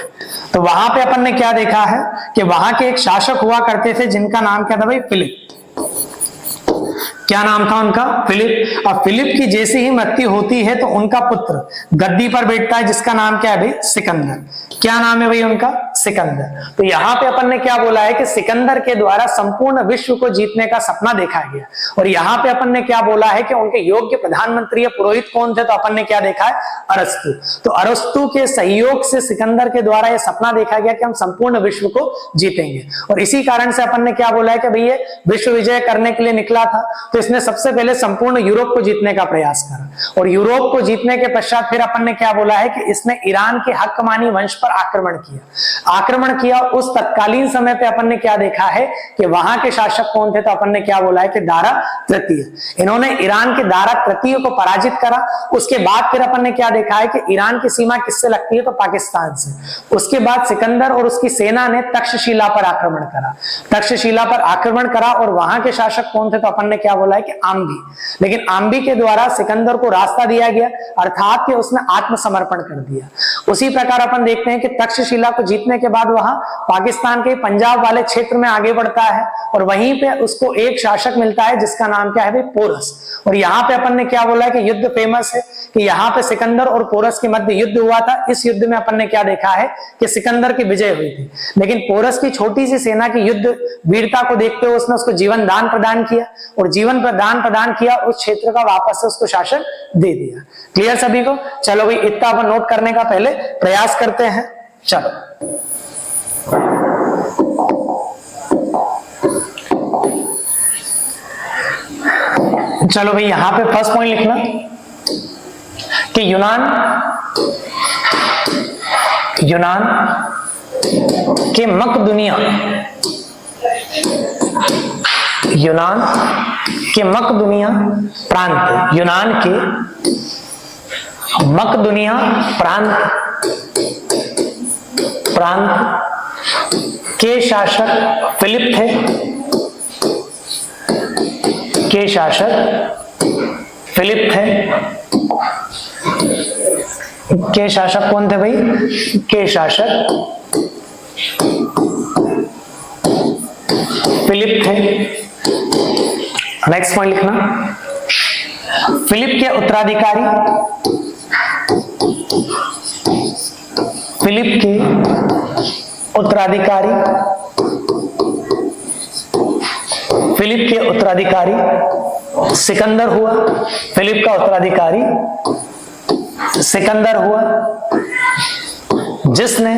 तो वहां पे अपन ने क्या देखा है कि वहां के एक शासक हुआ करते थे जिनका नाम क्या था भाई, फिलिप। क्या नाम था उनका, फिलिप। और फिलिप की जैसे ही मृत्यु होती है तो उनका पुत्र गद्दी पर बैठता है जिसका नाम क्या है भाई, सिकंदर। क्या नाम है भाई उनका, सिकंदर। तो यहाँ पे अपन ने क्या बोला है कि सिकंदर के द्वारा संपूर्ण विश्व को जीतने का सपना देखा गया। और यहाँ पे अपन ने क्या बोला है कि उनके योग्य प्रधानमंत्री या पुरोहित कौन थे, तो अपन ने क्या देखा है, अरस्तु। तो अरस्तु के सहयोग से सिकंदर के द्वारा यह सपना देखा गया कि हम संपूर्ण विश्व को जीतेंगे। और इसी कारण से अपन ने क्या बोला है कि भाई ये विश्व विजय करने के लिए निकला था, तो इसने सबसे पहले संपूर्ण यूरोप को जीतने का प्रयास करा। और यूरोप को जीतने के पश्चात फिर अपन ने क्या बोला है कि इसने ईरान के हक्कमानी वंश पर आक्रमण किया। उस तत्कालीन समय पे अपन ने क्या देखा है कि वहां के शासक कौन थे, तो अपन ने क्या बोला है कि दारा तृतीय। इन्होंने ईरान के दारा तृतीय को पराजित करा। उसके बाद फिर अपन ने क्या देखा है कि ईरान की सीमा किससे लगती है, तो पाकिस्तान से। उसके बाद सिकंदर और उसकी सेना ने तक्षशिला पर आक्रमण करा और वहां के शासक कौन थे, तो अपन ने क्या बोला है कि आम्बी। लेकिन आम्बी के द्वारा सिकंदर को रास्ता दिया गया, अर्थात कि उसने आत्मसमर्पण कर दिया। उसी प्रकार अपन देखते हैं कि तक्षशिला को जीतने के बाद वहां पाकिस्तान के पंजाब वाले क्षेत्र में आगे बढ़ता है और वहीं पे उसको एक शासक मिलता है जिसका नाम क्या है भाई, पोरस। और यहाँ पे अपन ने क्या बोला है कि युद्ध फेमस है कि यहाँ पे सिकंदर और पोरस के मध्य युद्ध हुआ था। इस युद्ध में अपन ने क्या देखा है कि सिकंदर की विजय हुई थी, लेकिन पोरस की छोटी सी सेना की युद्ध वीरता को देखते हुए उसने उसको जीवन दान प्रदान किया और जीवन प्रदान किया, उस क्षेत्र का वापस से उसको शासन दे दिया। क्लियर सभी को? चलो भाई, इतना अपन नोट करने का पहले प्रयास करते हैं। चलो भाई, यहां पे फर्स्ट पॉइंट लिखना कि यूनान के मकदूनिया, यूनान के मकदूनिया प्रांत, यूनान के मकदूनिया प्रांत के शासक फिलिप थे। के शासक फिलिप थे। के शासक कौन थे भाई? के शासक फिलिप थे। नेक्स्ट पॉइंट लिखना, फिलिप के उत्तराधिकारी, फिलिप के उत्तराधिकारी, फिलिप के उत्तराधिकारी सिकंदर हुआ। फिलिप का उत्तराधिकारी सिकंदर हुआ, जिसने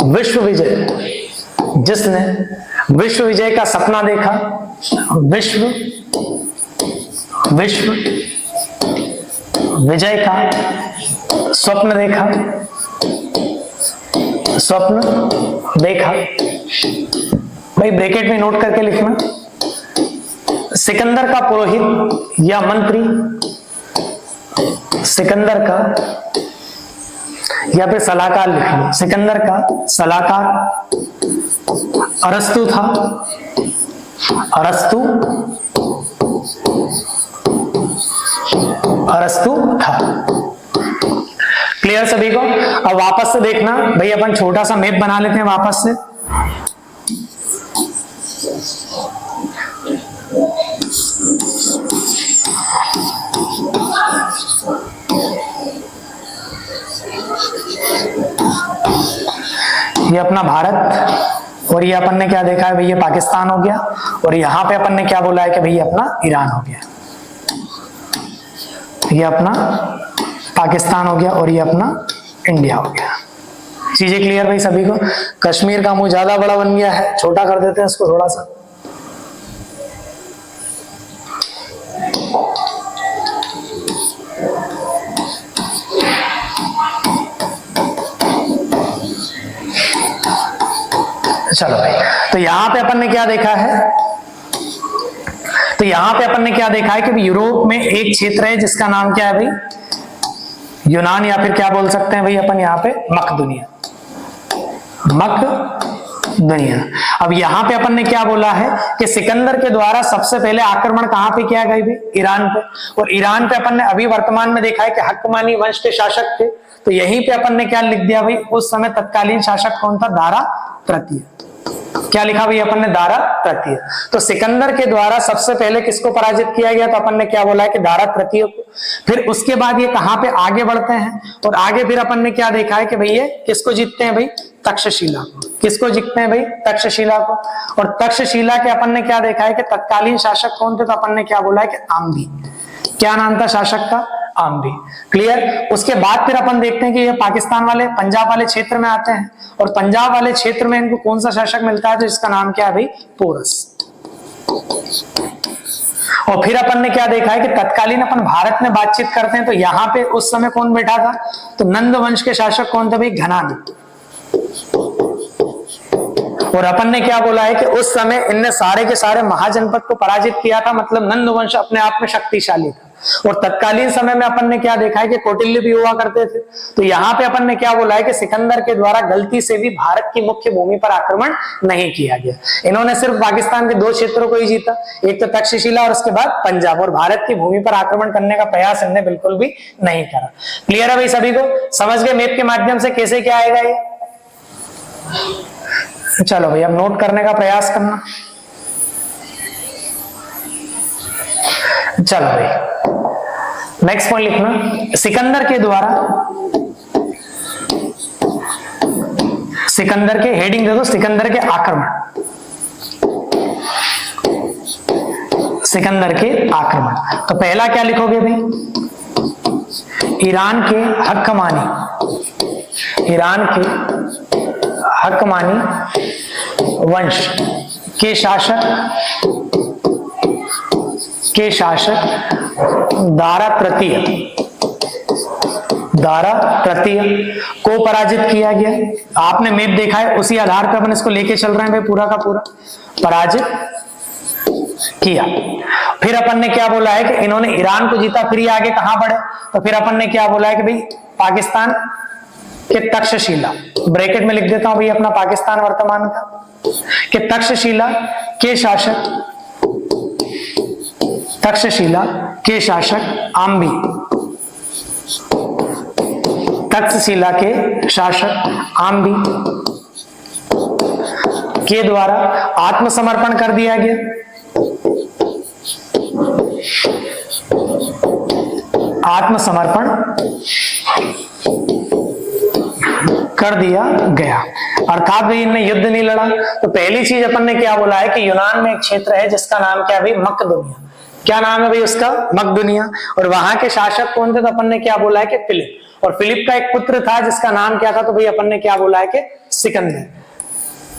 विश्व विजय का सपना देखा, विश्व विजय का स्वप्न देखा। भाई ब्रैकेट में नोट करके लिखना, सिकंदर का पुरोहित या मंत्री, सिकंदर का या फिर सलाहकार लिख लो, सिकंदर का सलाहकार अरस्तु था, अरस्तु था। क्लियर सभी को? अब वापस से देखना भाई, अपन छोटा सा मैप बना लेते हैं वापस से। ये अपना भारत, और ये अपन ने क्या देखा है भाई, ये पाकिस्तान हो गया, और यहां पे अपन ने क्या बोला है कि भाई अपना ईरान हो गया, ये अपना पाकिस्तान हो गया, और ये अपना इंडिया हो गया। चीजें क्लियर भाई सभी को? कश्मीर का मुंह ज्यादा बड़ा बन गया है, छोटा कर देते हैं इसको थोड़ा सा। चलो भाई, तो यहां पे अपन ने क्या देखा है, तो यहां पे अपन ने क्या देखा है कि यूरोप में एक क्षेत्र है जिसका नाम क्या है भाई, यूनान, या फिर क्या बोल सकते हैं भाई अपन यहाँ पे मकदुनिया, मकदुनिया। अब यहाँ पे अपन ने क्या बोला है कि सिकंदर के द्वारा सबसे पहले आक्रमण कहाँ पे किया गया भाई, ईरान पे, और ईरान पे अपन ने अभी वर्तमान में देखा है कि हक्कमानी वंश के शासक थे, तो यहीं पे अपन ने क्या लिख दिया भाई, उस समय तत्कालीन शासक कौन था, दारा तृतीय। क्या लिखा भाई अपन ने, दारा तृतीय। तो सिकंदर के द्वारा सबसे पहले किसको पराजित किया गया, तो अपन ने क्या बोला है कि दारा तृतीय को। फिर उसके बाद ये कहां पे आगे बढ़ते हैं, और आगे फिर अपन ने क्या देखा है कि भाई ये किसको जीतते हैं भाई, तक्षशिला को। किसको जीतते हैं भाई, तक्षशिला को। और तक्षशिला के अपन ने क्या देखा है कि तत्कालीन शासक कौन थे, तो अपन ने क्या बोला है कि आम्बी। क्या नाम था शासक का, आम्बी। क्लियर? उसके बाद फिर अपन देखते हैं कि ये पाकिस्तान वाले, पंजाब वाले क्षेत्र में आते हैं, और पंजाब वाले क्षेत्र में इनको कौन सा शासक मिलता है, तो इसका नाम क्या है भाई, पोरस। और फिर अपन ने क्या देखा है कि तत्कालीन अपन भारत में बातचीत करते हैं, तो यहां पे उस समय कौन बैठा था, तो नंद वंश के शासक कौन थे भाई, घनाद। और अपन ने क्या बोला है कि उस समय इनने सारे के सारे महाजनपद को पराजित किया था, मतलब नंद वंश अपने आप में शक्तिशाली था। और तत्कालीन समय में अपन ने क्या देखा है कि कौटिल्य भी हुआ करते थे। तो यहाँ पे अपन ने क्या बोला है कि सिकंदर के द्वारा गलती से भी भारत की मुख्य भूमि पर आक्रमण नहीं किया गया। इन्होंने सिर्फ पाकिस्तान के 2 क्षेत्रों को ही जीता, एक तो तक्षशिला और उसके बाद पंजाब, और भारत की भूमि पर आक्रमण करने का प्रयास इन्होंने बिल्कुल भी नहीं करा। क्लियर है भाई सभी को? समझ गए मैप के माध्यम से कैसे क्या आएगा ये? चलो भाई, अब नोट करने का प्रयास करना। चलो भाई, नेक्स्ट पॉइंट लिखना, सिकंदर के द्वारा, सिकंदर के हेडिंग दे दो, सिकंदर के आक्रमण, सिकंदर के आक्रमण। तो पहला क्या लिखोगे भाई, ईरान के हक्कमानी, ईरान के हक्कमानी वंश के शासक दारा तृतीय, दारा तृतीय को पराजित किया गया। आपने मैप देखा है, उसी आधार पर अपन इसको लेके चल रहे हैं भाई, पूरा का पूरा पराजित किया। फिर अपन ने क्या बोला है कि इन्होंने ईरान को जीता। फिर ये आगे कहां बढ़े, तो फिर अपन ने क्या बोला है कि भाई पाकिस्तान के तक्षशिला, ब्रैकेट में लिख देता हूं भाई अपना पाकिस्तान वर्तमान का, कि तक्षशिला के शासक, तक्षशिला के शासक आम्बी, तक्षशिला के शासक आम्बी के द्वारा आत्मसमर्पण कर दिया गया। आत्मसमर्पण कर दिया गया, अर्थात भी इनने युद्ध नहीं लड़ा। तो पहली चीज अपन ने क्या बोला है कि यूनान में एक क्षेत्र है जिसका नाम क्या है भाई, मकदुनिया। क्या नाम है भाई उसका, मकदुनिया। और वहां के शासक कौन थे, तो अपन ने क्या बोला है कि फिलिप। और फिलिप का एक पुत्र था जिसका नाम क्या था, तो भाई अपन ने क्या बोला है कि सिकंदर।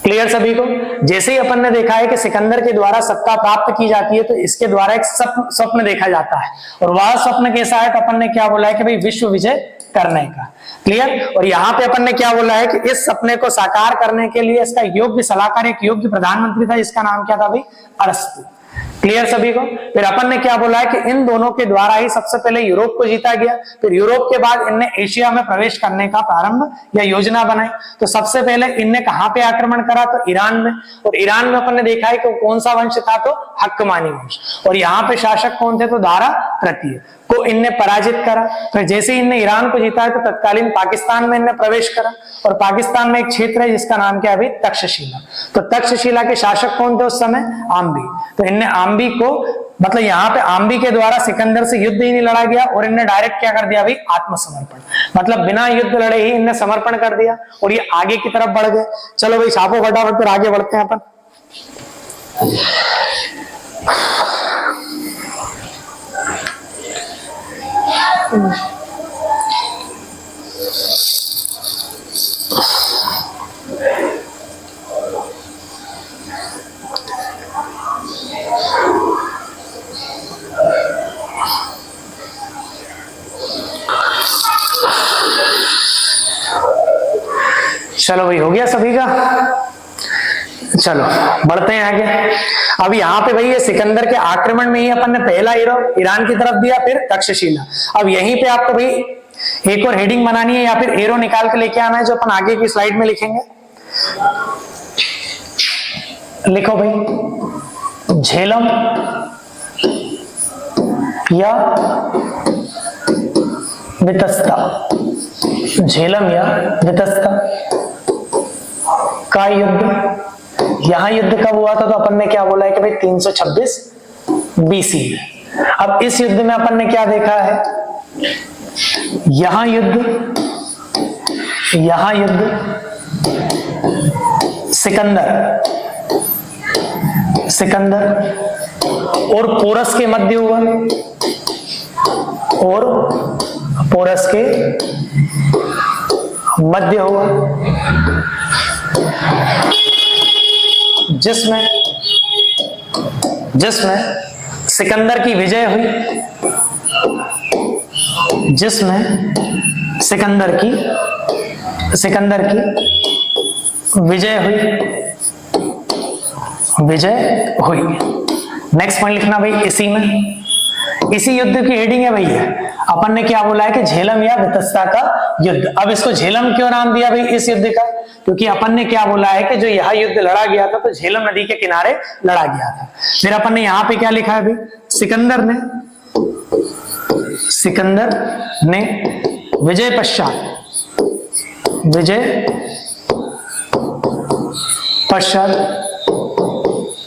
क्लियर सभी को? जैसे ही अपन ने देखा है कि सिकंदर के द्वारा सत्ता प्राप्त की जाती है, तो इसके द्वारा एक स्वप्न देखा जाता है, और वह स्वप्न कैसा है, तो अपन ने क्या बोला है कि भाई विश्व विजय करने का। क्लियर? और यहाँ पे अपन ने क्या बोला है कि इस सपने को साकार करने के लिए इसका योग्य सलाहकार, एक योग्य प्रधानमंत्री था जिसका नाम क्या था भाई, अरस्तु। क्लियर सभी को। फिर अपन ने क्या बोला है कि इन दोनों के द्वारा ही सबसे पहले यूरोप को जीता गया, फिर यूरोप के बाद इनने एशिया में प्रवेश करने का प्रारंभ या योजना बनाई। तो सबसे पहले इनने कहां पे आक्रमण करा, तो ईरान में, और ईरान में अपन ने देखा है कि कौन सा वंश था, तो हक्कमानी वंश, और यहाँ पे शासक कौन थे, तो दारा तृतीय को इनने पराजित करा। फिर जैसे ही इनने ईरान को जीता है तो तत्कालीन पाकिस्तान में इनने प्रवेश करा, और पाकिस्तान में एक क्षेत्र है जिसका नाम क्या है अभी, तक्षशिला। तो तक्षशिला के शासक कौन थे उस समय, आम्बी। तो इनने आम्बी को, मतलब यहाँ पे आम्बी के द्वारा सिकंदर से युद्ध ही नहीं लड़ा गया, और इनने डायरेक्ट क्या कर दिया भाई, आत्मसमर्पण, मतलब बिना युद्ध लड़े ही इनने समर्पण कर दिया, और ये आगे की तरफ बढ़ गए। चलो भाई छापो फटाफट, फिर आगे बढ़ते हैं अपन। चलो भाई हो गया सभी का, चलो बढ़ते हैं आगे। अब यहाँ पे भाई ये सिकंदर के आक्रमण में ही अपन ने पहला हीरो ईरान की तरफ दिया, फिर तक्षशिला। अब यहीं पे आपको भाई एक और हेडिंग बनानी है या फिर एरो निकाल के लेके आना है, जो अपन आगे की स्लाइड में लिखेंगे। लिखो भाई, झेलम या वितस्ता, झेलम या वितस्ता का युद्ध। यहां युद्ध कब हुआ था, तो अपन ने क्या बोला है कि भाई 326 बीसी में। अब इस युद्ध में अपन ने क्या देखा है, यहां युद्ध सिकंदर और पोरस के मध्य हुआ, और पोरस के मध्य हुआ, जिसमें सिकंदर की विजय हुई, सिकंदर की विजय हुई। नेक्स्ट पॉइंट लिखना भाई, इसी युद्ध की हेडिंग है भैया। अपन ने क्या बोला है कि झेलम या वितस्ता का युद्ध। अब इसको झेलम क्यों नाम दिया भाई इस युद्ध का, क्योंकि अपन ने क्या बोला है कि जो यह युद्ध लड़ा गया था तो झेलम नदी के किनारे लड़ा गया था। फिर अपन ने यहां पे क्या लिखा है भाई, सिकंदर ने विजय पश्चात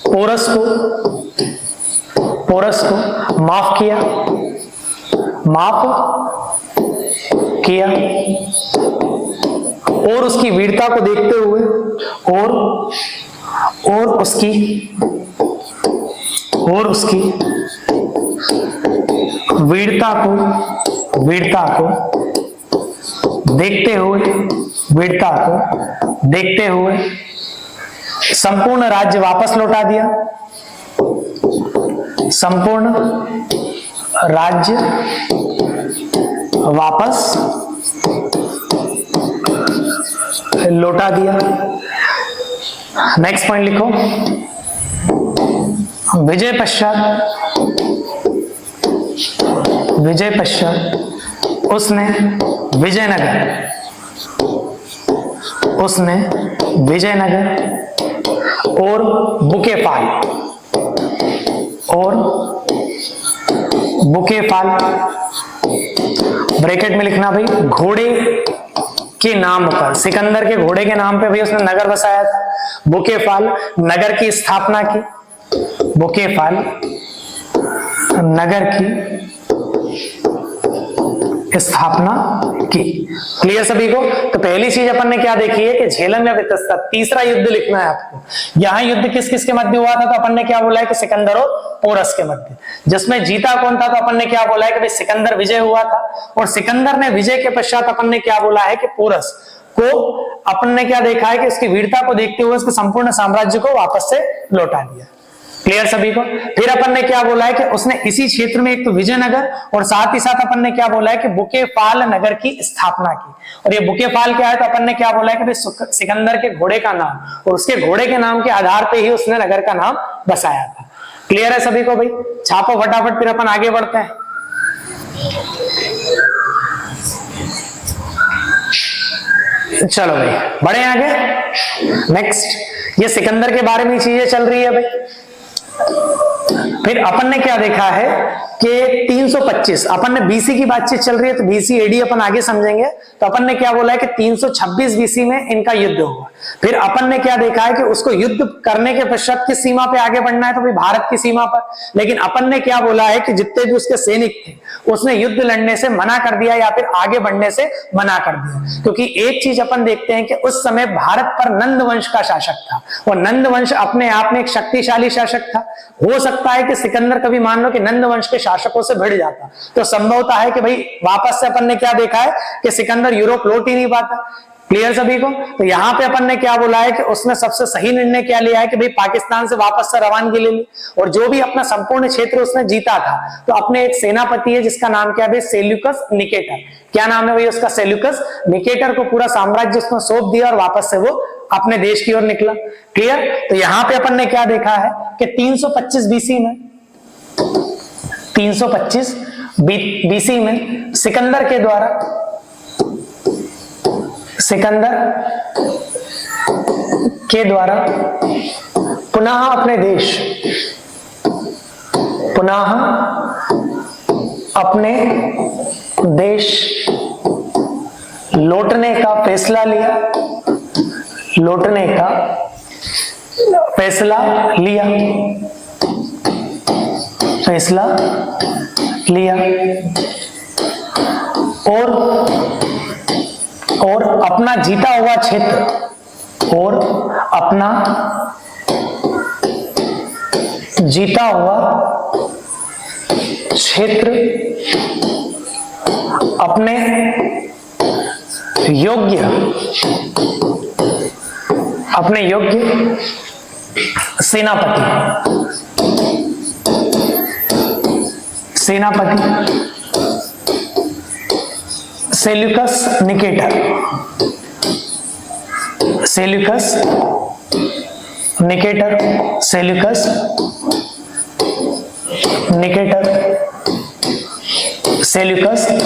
पोरस को माफ किया और उसकी वीरता को देखते हुए और उसकी वीरता को देखते हुए संपूर्ण राज्य वापस लौटा दिया, नेक्स्ट पॉइंट लिखो, विजय पश्चात उसने विजयनगर और बुकेफाल ब्रैकेट में लिखना भाई, घोड़े के नाम पर, सिकंदर के घोड़े के नाम पे भाई उसने नगर बसाया था। बुकेफाल नगर की स्थापना की, क्लियर सभी को। तो पहली चीज अपन ने क्या देखी है कि झेलम या वितस्ता। तीसरा युद्ध लिखना है आपको। यहां युद्ध किस किस के मध्य हुआ था, तो अपन ने क्या बोला है कि सिकंदर और पोरस के मध्य। जिसमें जीता कौन था, तो अपन ने क्या बोला है कि भाई सिकंदर विजय हुआ था, और सिकंदर ने विजय के पश्चात अपन ने क्या बोला है कि पोरस को अपन ने क्या देखा है कि उसकी वीरता को देखते हुए उसके संपूर्ण साम्राज्य को वापस से लौटा दिया। क्लियर सभी को। फिर अपन ने क्या बोला है कि उसने इसी क्षेत्र में एक तो विजयनगर और साथ ही साथ अपन ने क्या बोला है कि बुकेफाल नगर की स्थापना की। और ये बुकेफाल क्या है, तो अपन ने क्या बोला है कि सिकंदर के घोड़े का नाम और उसके घोड़े के नाम के आधार पे ही उसने नगर का नाम बसाया था। क्लियर है सभी को भाई? छापो फटाफट, फिर अपन आगे बढ़ते हैं। चलो भाई बढ़े आगे। नेक्स्ट, ये सिकंदर के बारे में चीजें चल रही है भाई। फिर अपन ने क्या देखा है कि 325, अपन ने बीसी की बातचीत चल रही है तो बीसी एडी अपन आगे समझेंगे। तो अपन ने क्या बोला है कि 326 बीसी में इनका युद्ध हुआ। फिर अपन ने क्या देखा है कि उसको युद्ध करने के पश्चात किस सीमा पे आगे बढ़ना है, तो भाई भारत की सीमा पर। लेकिन अपन ने क्या बोला है कि जितने भी उसके सैनिक थे उसने युद्ध लड़ने से मना कर दिया या फिर आगे बढ़ने से मना कर दिया। क्योंकि एक चीज अपन देखते हैं कि उस समय भारत पर नंद वंश का शासक था और नंद वंश अपने आप में एक शक्तिशाली शासक था। हो सकता है कि सिकंदर कभी मान लो कि नंद वंश के शासकों से भिड़ जाता तो संभवता है कि भाई वापस से अपन ने क्या देखा है कि सिकंदर यूरोप लौट ही नहीं पाता। क्लियर सभी को? तो यहां पे अपन ने क्या बोला है कि उसने सबसे सही निर्णय क्या लिया है कि भाई पाकिस्तान से वापस से रवानगी ले ली और जो भी अपना संपूर्ण क्षेत्र उसने जीता था तो अपने एक सेनापति है जिसका नाम क्या है, सेल्यूकस निकेटर। क्या नाम है भाई उसका? सेल्यूकस निकेटर को पूरा साम्राज्य उसने सौंप दिया और वापस से वो अपने देश की ओर निकला। क्लियर? तो यहां पे अपन ने क्या देखा है कि 325 बीसी में 325 बीसी में सिकंदर के द्वारा पुनः अपने देश लौटने का फैसला लिया और अपना जीता हुआ क्षेत्र अपने योग्य सेनापति सेल्यूकस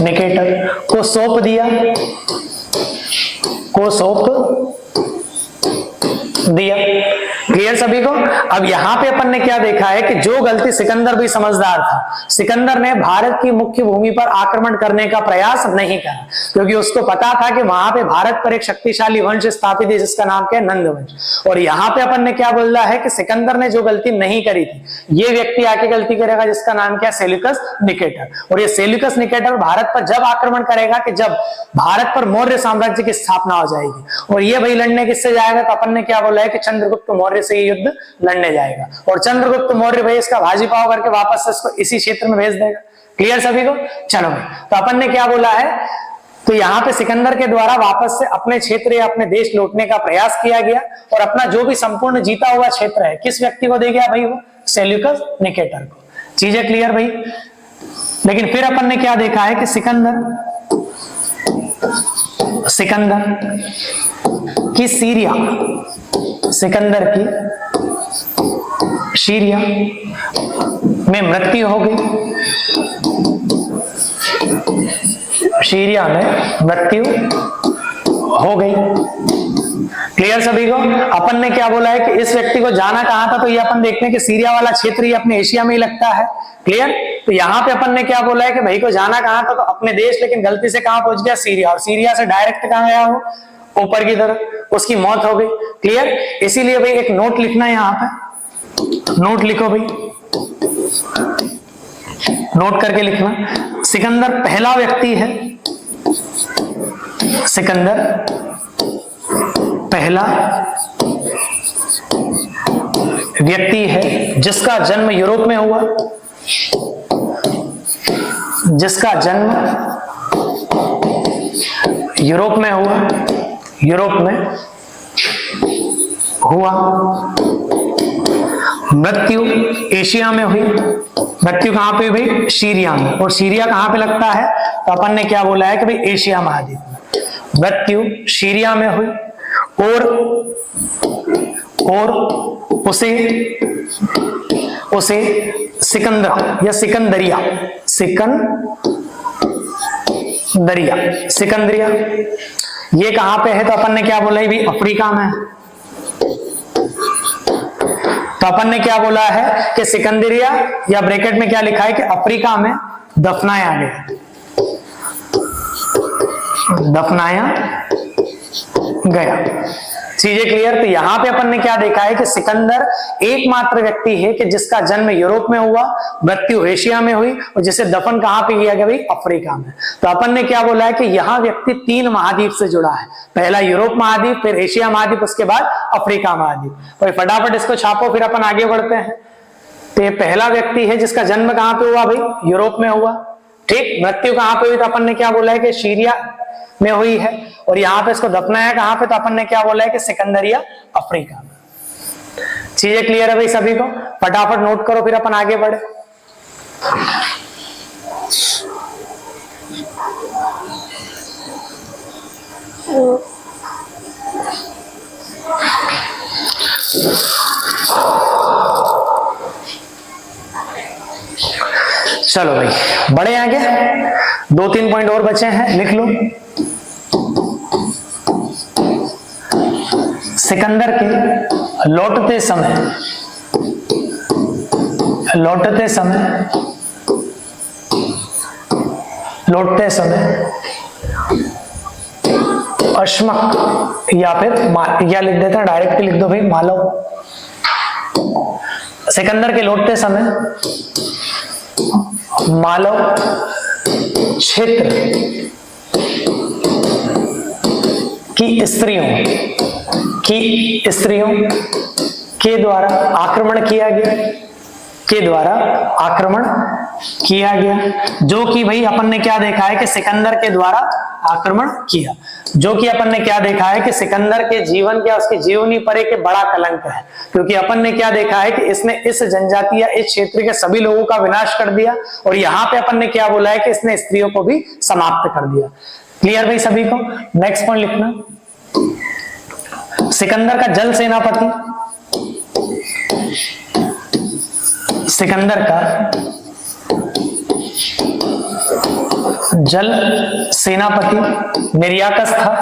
निकेटर को सौंप दिया क्लियर सभी को? अब यहां पे अपन ने क्या देखा है कि जो गलती सिकंदर भी समझदार था, सिकंदर ने भारत की मुख्य भूमि पर आक्रमण करने का प्रयास नहीं करा क्योंकि उसको पता था कि वहां पे भारत पर एक शक्तिशाली वंश स्थापित है जिसका नाम क्या है, नंद वंश। और यहां पे अपन ने क्या बोला है कि सिकंदर ने जो गलती नहीं करी थी ये व्यक्ति आके गलती करेगा जिसका नाम क्या है, सेल्यूकस निकेटर। और ये सेल्यूकस निकेटर भारत पर जब आक्रमण करेगा कि जब भारत पर मौर्य साम्राज्य की स्थापना हो जाएगी। और ये भाई लड़ने किससे जाएगा? तो अपन ने क्या बोला है कि चंद्रगुप्त मौर्य से ये युद्ध लड़ने जाएगा और चंद्रगुप्त मौर्य भाई इसका भाजी पाव करके वापस से इसको इसी क्षेत्र में भेज देगा। क्लियर सभी को? चलो भाई, तो अपन ने क्या बोला है, तो यहाँ पे सिकंदर के द्वारा वापस से अपने क्षेत्र या अपने देश लौटने का प्रयास किया गया और अपना जो भी संपूर्ण जीता हुआ क्षेत्र है किस व्यक्ति को दे गया भाई? वो सेल्यूकस निकेटर को। चीजें क्लियर भाई? लेकिन फिर अपन ने क्या देखा है कि सिकंदर की सीरिया में मृत्यु हो गई। सीरिया में मृत्यु हो गई। क्लियर सभी को? अपन ने क्या बोला है कि इस व्यक्ति को जाना कहां था, तो ये अपन देखते हैं कि सीरिया वाला क्षेत्र ही अपने एशिया में ही लगता है। क्लियर? तो यहाँ पे अपन ने क्या बोला है कि भाई को जाना कहां था, तो अपने देश, लेकिन गलती से कहां पहुंच गया? सीरिया। और सीरिया से डायरेक्ट कहां गया हो? ऊपर की तरफ, उसकी मौत हो गई। क्लियर? इसीलिए भाई एक नोट लिखना है, यहाँ पे नोट लिखो भाई, नोट करके लिखना। सिकंदर पहला व्यक्ति है, सिकंदर पहला व्यक्ति है जिसका जन्म यूरोप में हुआ, जिसका जन्म यूरोप में हुआ, यूरोप में हुआ, मृत्यु एशिया में हुई। मृत्यु कहां पे हुई भाई? सीरिया में। और सीरिया कहां पे लगता है? तो अपन ने क्या बोला है कि भाई एशिया महाद्वीप में। मृत्यु सीरिया में हुई और उसे उसे सिकंदरा या सिकंदरिया, सिकंदरिया ये कहां पे है? तो अपन ने क्या बोला भाई? अफ्रीका में। तो अपन ने क्या बोला है कि सिकंदरिया या ब्रैकेट में क्या लिखा है कि अफ्रीका में दफनाया गया, दफनाया गया। चीजें क्लियर? तो यहां पे अपन ने क्या देखा है कि सिकंदर एकमात्र व्यक्ति है कि जिसका जन्म यूरोप में हुआ, मृत्यु एशिया में हुई और जिसे दफन कहां पे किया गया भाई? अफ्रीका में। तो अपन ने क्या बोला है कि यहां व्यक्ति 3 महाद्वीप से जुड़ा है, पहला यूरोप महाद्वीप, फिर एशिया महाद्वीप, उसके बाद अफ्रीका महाद्वीप। तो फटाफट इसको छापो, फिर अपन आगे बढ़ते हैं। तो ये पहला व्यक्ति है जिसका जन्म कहां पे हुआ भाई? यूरोप में हुआ। ठीक, मृत्यु कहां पे हुई? तो अपन ने क्या बोला है कि सीरिया में हुई है। और यहां पे इसको दफनाया कहां पे? तो अपन ने क्या बोला है कि सिकंदरिया, अफ्रीका में। चीजें क्लियर है भाई सभी को? फटाफट नोट करो, फिर अपन आगे बढ़े। चलो भाई बढ़े आगे, 2-3 पॉइंट और बचे हैं, लिख लो। सिकंदर के लौटते समय अश्मक या फिर या लिख देते हैं, डायरेक्ट लिख दो भाई मालव। सिकंदर के लौटते समय मालव क्षेत्र की स्त्रियों के द्वारा आक्रमण किया गया, जो कि भाई अपन ने क्या देखा है कि सिकंदर के द्वारा आक्रमण किया, जो कि अपन ने क्या देखा है कि सिकंदर के जीवन क्या, उसकी जीवनी पर एक बड़ा कलंक है। क्योंकि अपन ने क्या देखा है कि इसने इस जनजाति या इस क्षेत्र के सभी लोगों का विनाश कर दिया, और यहाँ पे अपन ने क्या बोला है कि इसने स्त्रियों को भी समाप्त कर दिया। क्लियर भाई सभी को? नेक्स्ट पॉइंट लिखना। सिकंदर का जल सेनापति, सिकंदर का जल सेनापति निरियाकस था।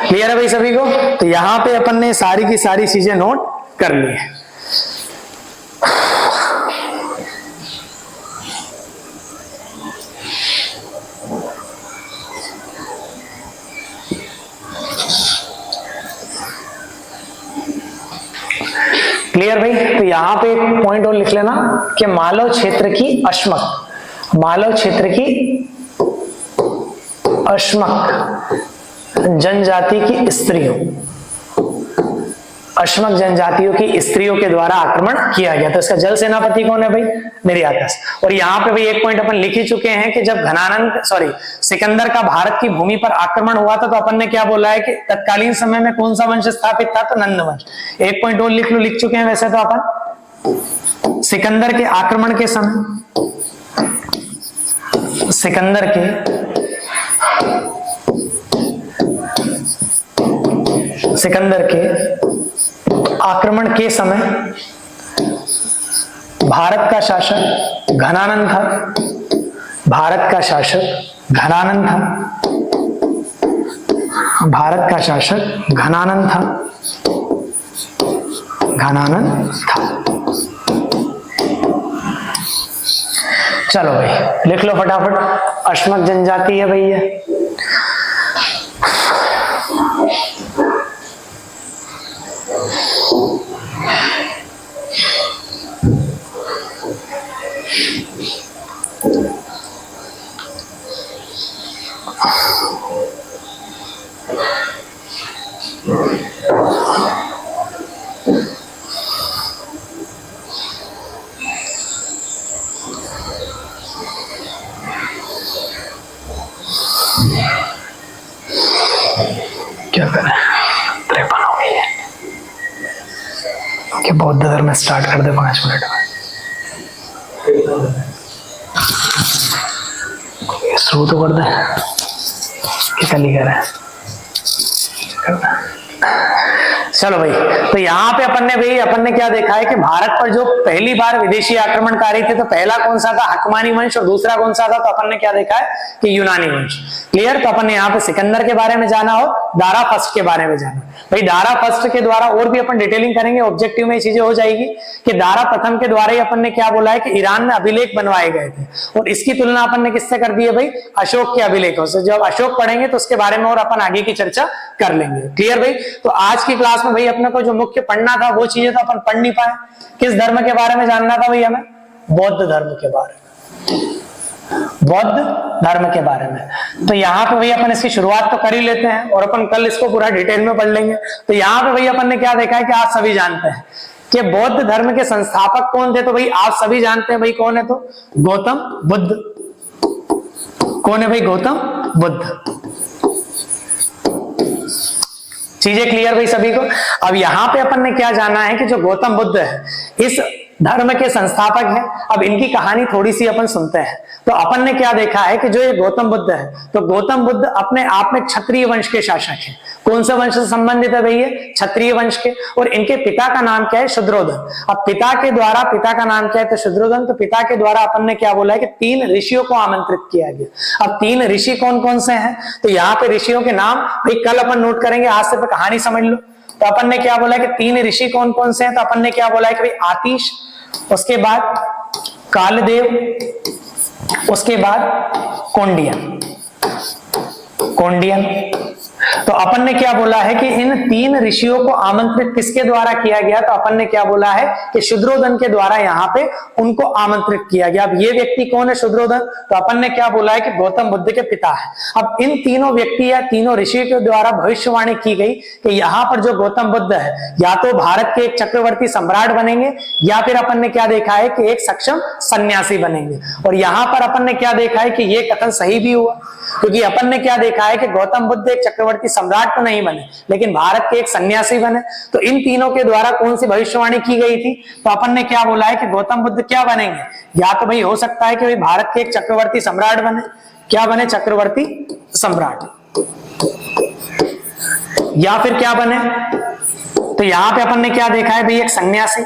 क्लियर है भाई सभी को? तो यहां पे अपन ने सारी की सारी चीजें नोट कर ली है। क्लियर भाई? तो यहां पे एक पॉइंट और लिख लेना कि मालव क्षेत्र की अश्मक जनजाति की स्त्रियों, अश्मक जनजातियों की स्त्रियों के द्वारा आक्रमण किया गया। तो इसका जल सेनापति कौन है भाई? निरियाकस। और यहाँ पे भाई एक पॉइंट अपन लिख ही चुके हैं कि जब सिकंदर का भारत की भूमि पर आक्रमण हुआ था, तो अपन ने क्या बोला है कि तत्कालीन समय में कौन सा वंश स्थापित था? तो नंद वंश। एक पॉइंट और लिख लो, लिख चुके हैं वैसे तो अपन। सिकंदर के आक्रमण के समय, सिकंदर के आक्रमण के समय भारत का शासक घनानंद था। चलो भाई लिख लो फटाफट। अश्मक जनजाति है भैया। क्या करें, 53 हो गई है कि बौद्ध धर्म स्टार्ट कर दे 5 मिनट में। शुरू तो कर दे कि कल ही कर रहे हैं। चलो भाई, तो यहाँ पे अपन ने क्या देखा है कि भारत पर जो पहली बार विदेशी आक्रमणकारी थे, तो पहला कौन सा था, हकमानी वंश, और दूसरा कौन सा था, तो अपन ने क्या देखा है कि यूनानी वंश। क्लियर। तो अपन ने यहाँ पे सिकंदर के बारे में जाना हो, दारा फर्स्ट के बारे में जाना। भाई दारा फर्स्ट के द्वारा और भी अपन डिटेलिंग करेंगे, ऑब्जेक्टिव में ये चीजें हो जाएगी कि दारा प्रथम के द्वारा ही अपन ने क्या बोला है कि ईरान में अभिलेख बनवाए गए थे, और इसकी तुलना अपन ने किससे कर दी है भाई, अशोक के अभिलेखों से। जब अशोक पढ़ेंगे तो उसके बारे में और अपन आगे की चर्चा कर लेंगे। क्लियर भाई। तो आज की क्लास में भाई अपने को जो मुख्य पढ़ना था वो चीजें तो अपन पढ़ नहीं पाए। किस धर्म के बारे में जानना था भाई हमें, बौद्ध धर्म के बारे में, बौद्ध धर्म के बारे में। तो यहाँ पे भाई अपन इसकी शुरुआत तो कर ही लेते हैं, और अपन कल इसको पूरा डिटेल में पढ़ लेंगे। तो यहाँ पे भाई अपन ने क्या देखा है कि आप सभी जानते हैं कि बौद्ध धर्म के संस्थापक कौन थे, तो भाई आप सभी जानते हैं भाई कौन है, तो गौतम बुद्ध। कौन है भाई, गौतम बुद्ध। चीजें क्लियर भाई सभी को। अब यहाँ पे अपन ने क्या जाना है कि जो गौतम बुद्ध है इस धर्म के संस्थापक हैं। अब इनकी कहानी थोड़ी सी अपन सुनते हैं। तो अपन ने क्या देखा है कि जो ये गौतम बुद्ध है, तो गौतम बुद्ध अपने आप में क्षत्रिय वंश के शासक हैं। कौन से वंश से संबंधित है भैया, क्षत्रिय वंश के। और इनके पिता का नाम क्या है, शूद्रोधन। अब पिता का नाम क्या है, तो शूद्रोधन। तो पिता के द्वारा अपन ने क्या बोला है कि 3 ऋषियों को आमंत्रित किया गया। अब 3 ऋषि कौन कौन से हैं, तो यहाँ पे ऋषियों के नाम भाई कल अपन नोट करेंगे, आज से कहानी समझ लो। तो अपन ने क्या बोला है कि 3 ऋषि कौन कौन से हैं, तो अपन ने क्या बोला है कि भाई आतिश, उसके बाद कालदेव, उसके बाद कौंडियन। तो अपन ने क्या बोला है कि इन 3 ऋषियों को आमंत्रित किसके द्वारा किया गया, तो अपन ने क्या बोला है कि शूद्रोधन के द्वारा यहाँ पे उनको आमंत्रित किया गया। अब ये व्यक्ति कौन है, शूद्रोधन। तो अपन ने क्या बोला है कि गौतम बुद्ध के पिता है। अब इन तीनों व्यक्ति या तीनों ऋषि के द्वारा भविष्यवाणी की गई कि यहाँ पर जो गौतम बुद्ध है या तो भारत के एक चक्रवर्ती सम्राट बनेंगे, या फिर अपन ने क्या देखा है कि एक सक्षम सन्यासी बनेंगे। और यहाँ पर अपन ने क्या देखा है कि ये कथन सही भी हुआ, क्योंकि अपन ने क्या देखा है कि गौतम बुद्ध एक चक्रवर्ती सम्राट तो नहीं बने, लेकिन भारत के एक सन्यासी बने। तो इन तीनों के द्वारा कौन सी भविष्यवाणी की गई थी, तो अपन ने क्या बोला है कि गौतम बुद्ध क्या बनेंगे, या तो भाई हो सकता है कि भाई भारत के एक चक्रवर्ती सम्राट बने। क्या बने, चक्रवर्ती सम्राट, या फिर क्या बने, तो यहां पे अपन ने क्या देखा है भाई, एक सन्यासी।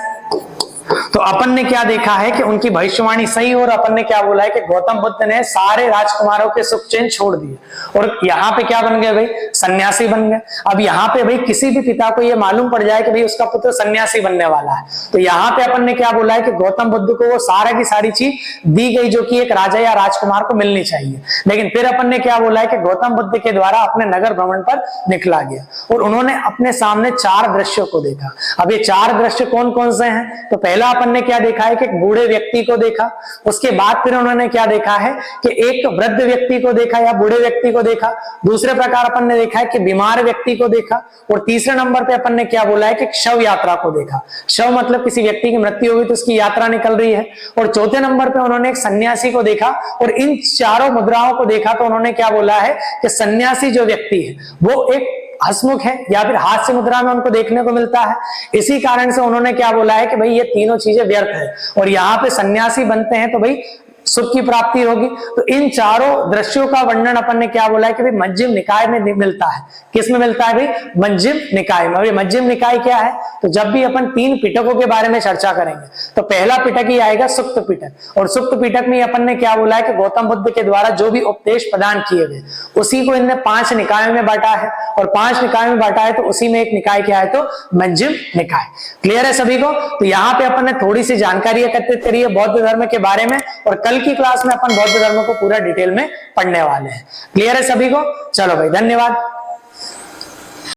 तो अपन ने क्या देखा है कि उनकी भविष्यवाणी सही, और अपन ने क्या बोला है कि गौतम बुद्ध ने सारे राजकुमारों के सुख चैन छोड़ दिए और यहाँ पे क्या बन गए भाई, सन्यासी बन गए। अब यहाँ पे भाई किसी भी पिता को ये मालूम पड़ जाए कि भाई उसका पुत्र सन्यासी बनने वाला है, तो यहाँ पे अपन ने क्या बोला है कि गौतम बुद्ध को वो सारा की सारी चीज दी गई जो कि एक राजा या राजकुमार को मिलनी चाहिए। लेकिन फिर अपन ने क्या बोला है कि गौतम बुद्ध के द्वारा अपने नगर भ्रमण पर निकला गया और उन्होंने अपने सामने 4 दृश्यों को देखा। अब ये 4 दृश्य कौन कौन से हैं, तो पहला अपन ने क्या देखा है कि एक बूढ़े व्यक्ति को देखा। उसके बाद फिर उन्होंने क्या देखा है कि एक वृद्ध व्यक्ति को देखा या बूढ़े व्यक्ति को देखा। दूसरे प्रकार अपन ने देखा है कि बीमार व्यक्ति को देखा। और तीसरे नंबर पे अपन ने क्या बोला है कि शव यात्रा को देखा। शव मतलब किसी व्यक्ति की मृत्यु हुई तो उसकी यात्रा निकल रही है। और चौथे नंबर पे उन्होंने एक सन्यासी को देखा। और इन चारों मुद्राओं को देखा तो उन्होंने क्या बोला है कि सन्यासी जो व्यक्ति है वो एक हंसमुख है या फिर हास्य मुद्रा में उनको देखने को मिलता है। इसी कारण से उन्होंने क्या बोला है कि भाई ये तीनों चीजें व्यर्थ है और यहाँ पे सन्यासी बनते हैं तो भाई सुख की प्राप्ति होगी। तो इन चारों दृश्यों का वर्णन अपन ने क्या बोला है कि भाई मध्यम निकाय में मिलता है। किस में मिलता है भाई, मध्यम निकाय में। और मध्यम निकाय क्या है, तो जब भी अपन 3 पिटकों के बारे में चर्चा करेंगे तो पहला पिटक ही आएगा सुक्त पिटक। और सुक्त पिटक में अपन ने क्या बोला है कि गौतम बुद्ध के द्वारा जो भी उपदेश प्रदान किए गए उसी को इनने 5 निकायों में बांटा है। और 5 निकायों में बांटा है तो उसी में एक निकाय क्या है, तो मध्यम निकाय। क्लियर है सभी को। तो यहाँ पे अपन ने थोड़ी सी जानकारी एकत्रित करी है बौद्ध धर्म के बारे में, और कल की क्लास में अपन बौद्ध धर्म को पूरा डिटेल में पढ़ने वाले हैं। क्लियर है सभी को। चलो भाई, धन्यवाद।